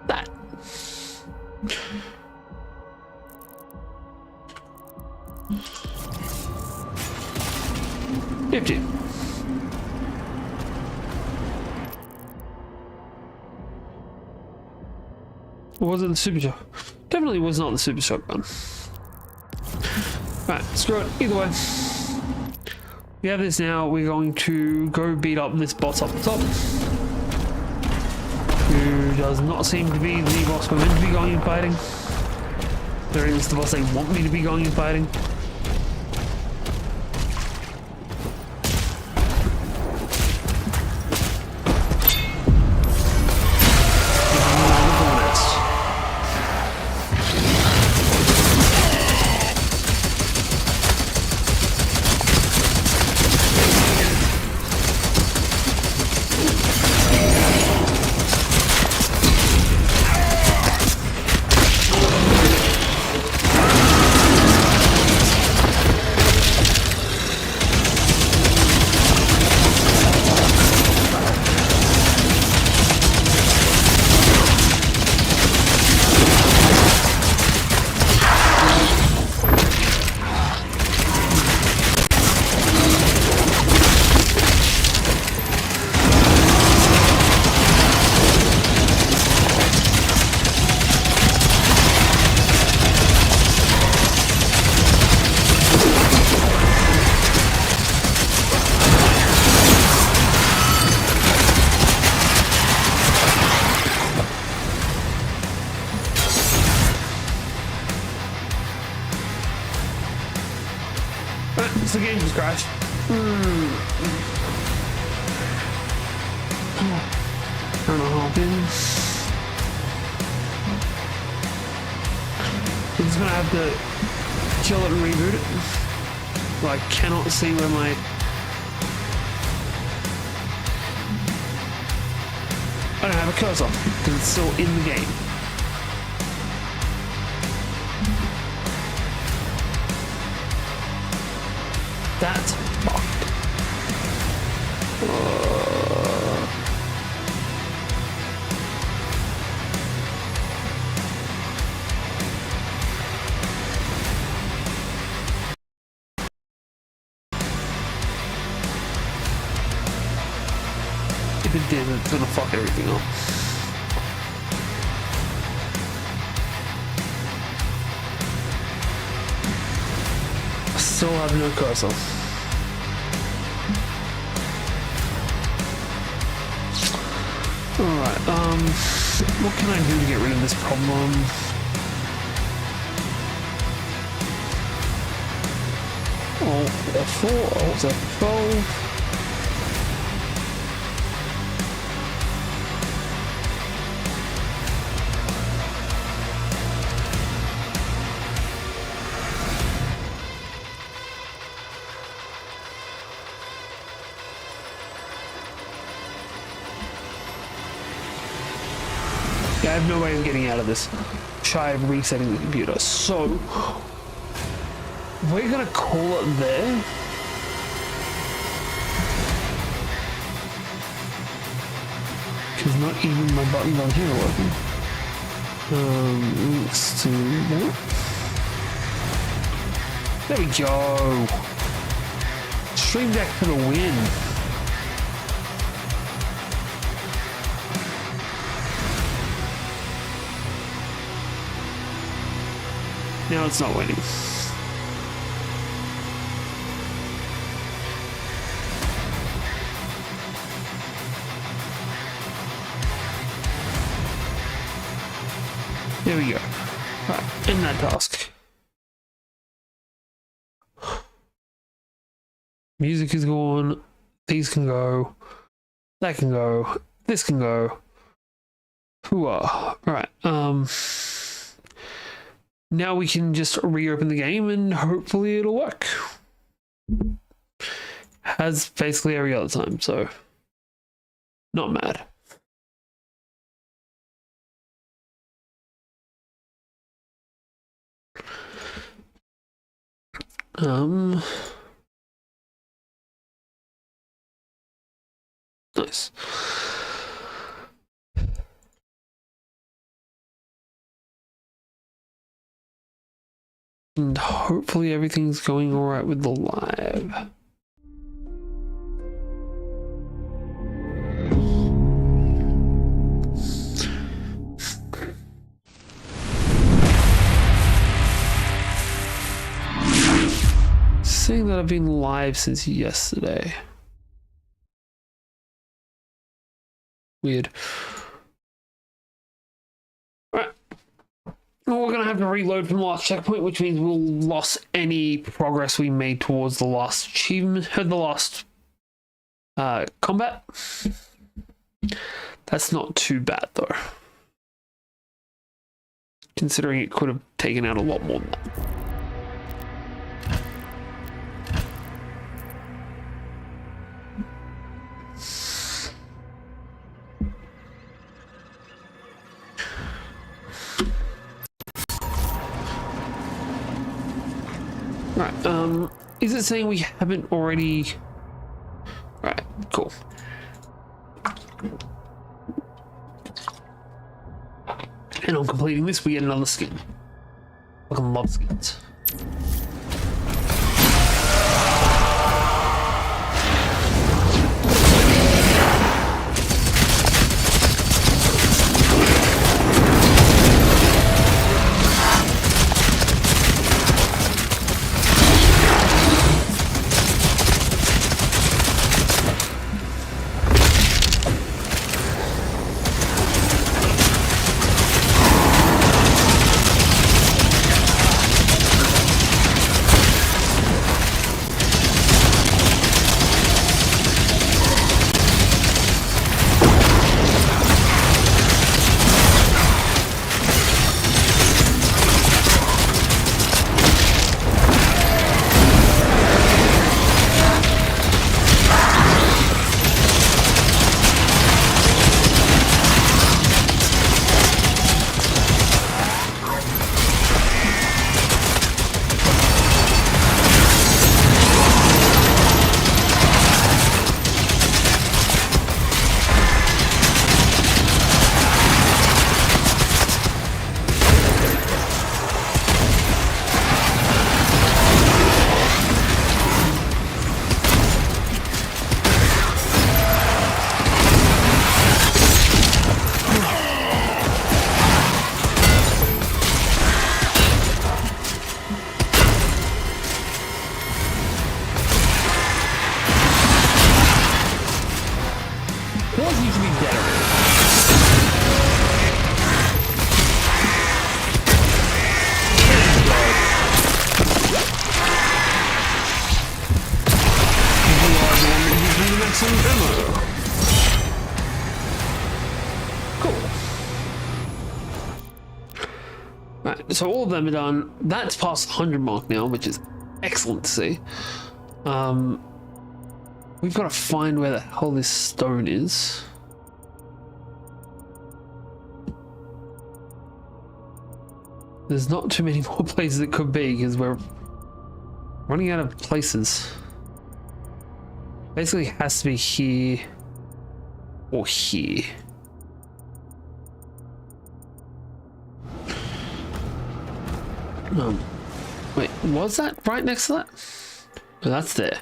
That. Empty. Was it the super shot? Definitely was not the super shotgun. Right, screw it. Either way, we have this now. We're going to go beat up this boss up the top, who does not seem to be the boss we're meant to be going and fighting. Or at least the boss they want me to be going and fighting. So the game just crashed. I don't know how it is. I'm just gonna have to chill it and reboot it. Well, I cannot see where my... I don't have a cursor because it's still in the game. That's fucked. If it did, it's gonna fuck everything up. Still have no cursor. Alright, what can I do to get rid of this problem? Alt F4, Alt F12. Yeah, I have no way of getting out of this. Try resetting the computer. So we're gonna call it there. Because not even my buttons on here are working. Links to that. There we go. Stream Deck for the win. Now it's not winning. There we go. Right, end that task. Music is gone. These can go. That can go. This can go. Hooah. Right. Now we can just reopen the game and hopefully it'll work. As basically every other time, so not mad. Nice. And hopefully everything's going all right with the live. Saying that I've been live since yesterday. Weird. Alright. Well, we're gonna have to reload from the last checkpoint, which means we'll lose any progress we made towards the last achievement, the last combat. That's not too bad though, considering it could have taken out a lot more than that. Right, is it saying we haven't already? Right, cool. And on completing this, we get another skin. I fucking love skins. Right, so all of them are done. That's past the 100 mark now, which is excellent to see. We've got to find where the hell this stone is. There's not too many more places it could be because we're running out of places. Basically, it has to be here or here. Wait, was that right next to that? Oh, that's there.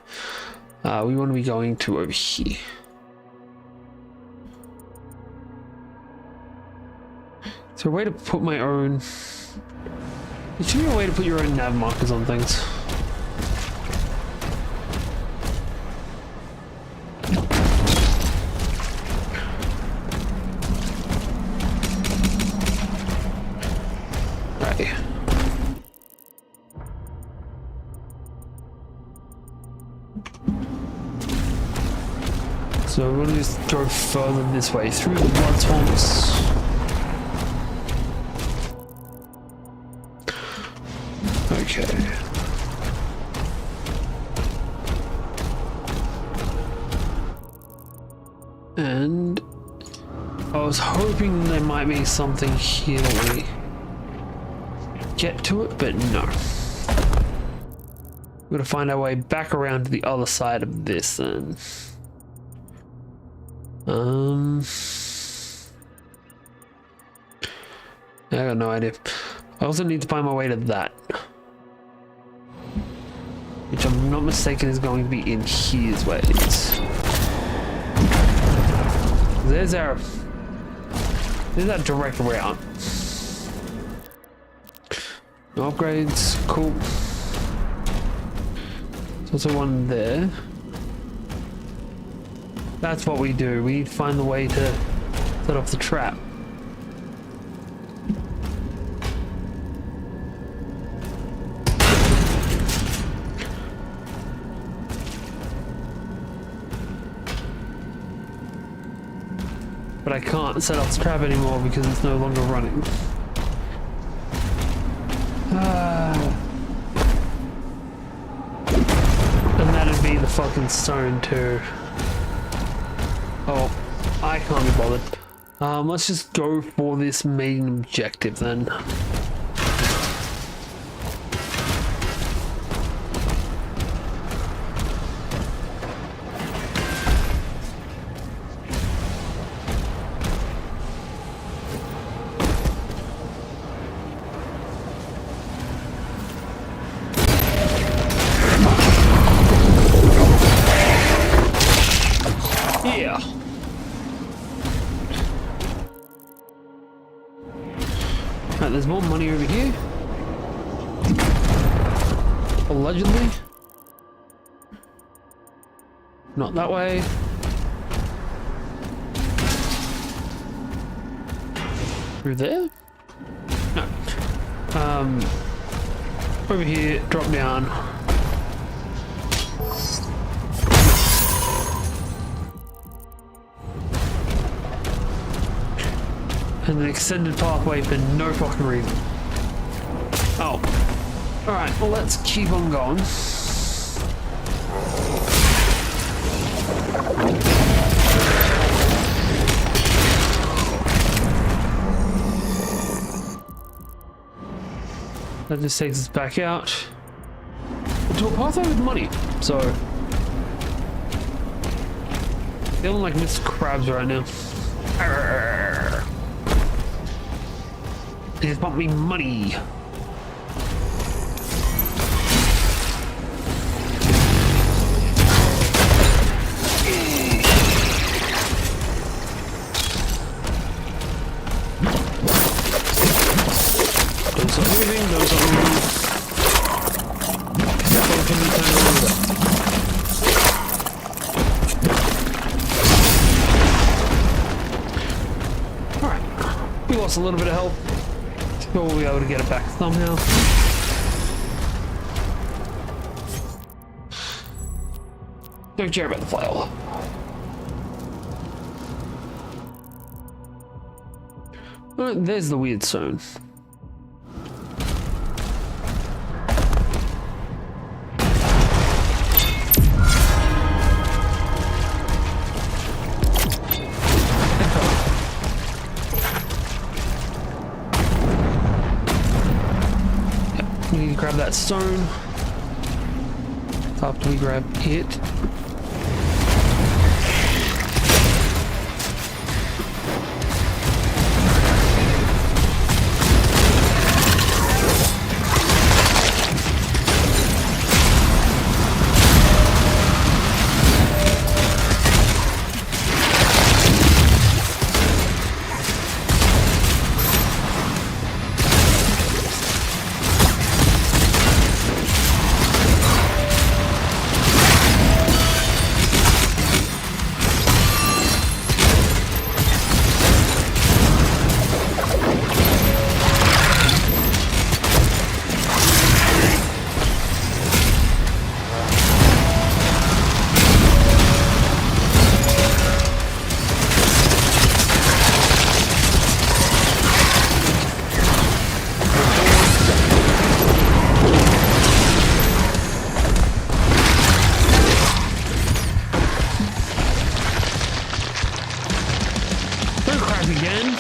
We want to be going to over here. Is there a way to put my own... There should be a way to put your own nav markers on things. Right. So we're going to just go further this way through the blood swamps. Okay. And I was hoping there might be something here that we get to it, but no. We're gonna find our way back around to the other side of this then. I got no idea. I also need to find my way to that. Which I'm not mistaken is going to be in here's ways. There's that direct route. No upgrades, cool. There's also one there. That's what we do. We need to find the way to set off the trap. But I can't set off the trap anymore because it's no longer running. And that'd be the fucking stone too. Oh, I can't be bothered. Let's just go for this main objective then. Yeah. Right, there's more money over here. Allegedly. Not that way. Through there? No. Over here, drop down. And an extended pathway for no fucking reason. Oh. Alright, well let's keep on going. That just takes us back out to a pathway with money. So, feeling like Mr. Krabs right now. Arrgh. They just want me money. Don't stop moving, don't stop moving. Don't come and turn around. Alright. We lost a little bit of health. But we'll be able to get it back somehow. Don't care about the file. Alright, there's the weird stone. grab that stone. After we grab it. Again.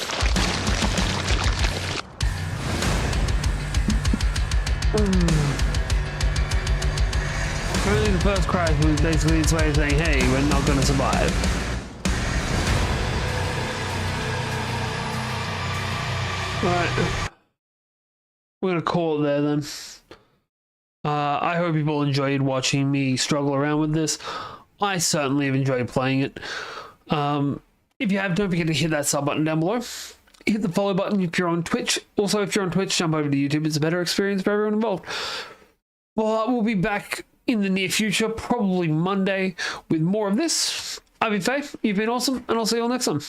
Apparently the first crash was basically its way of saying, hey, we're not going to survive. Alright. We're going to call it there then. I hope people enjoyed watching me struggle around with this. I certainly have enjoyed playing it. If you have, don't forget to hit that sub button down below. Hit the follow button if you're on Twitch. Also, if you're on Twitch, jump over to YouTube. It's a better experience for everyone involved. Well, we'll be back in the near future, probably Monday, with more of this. I've been Faye, you've been awesome, and I'll see you all next time.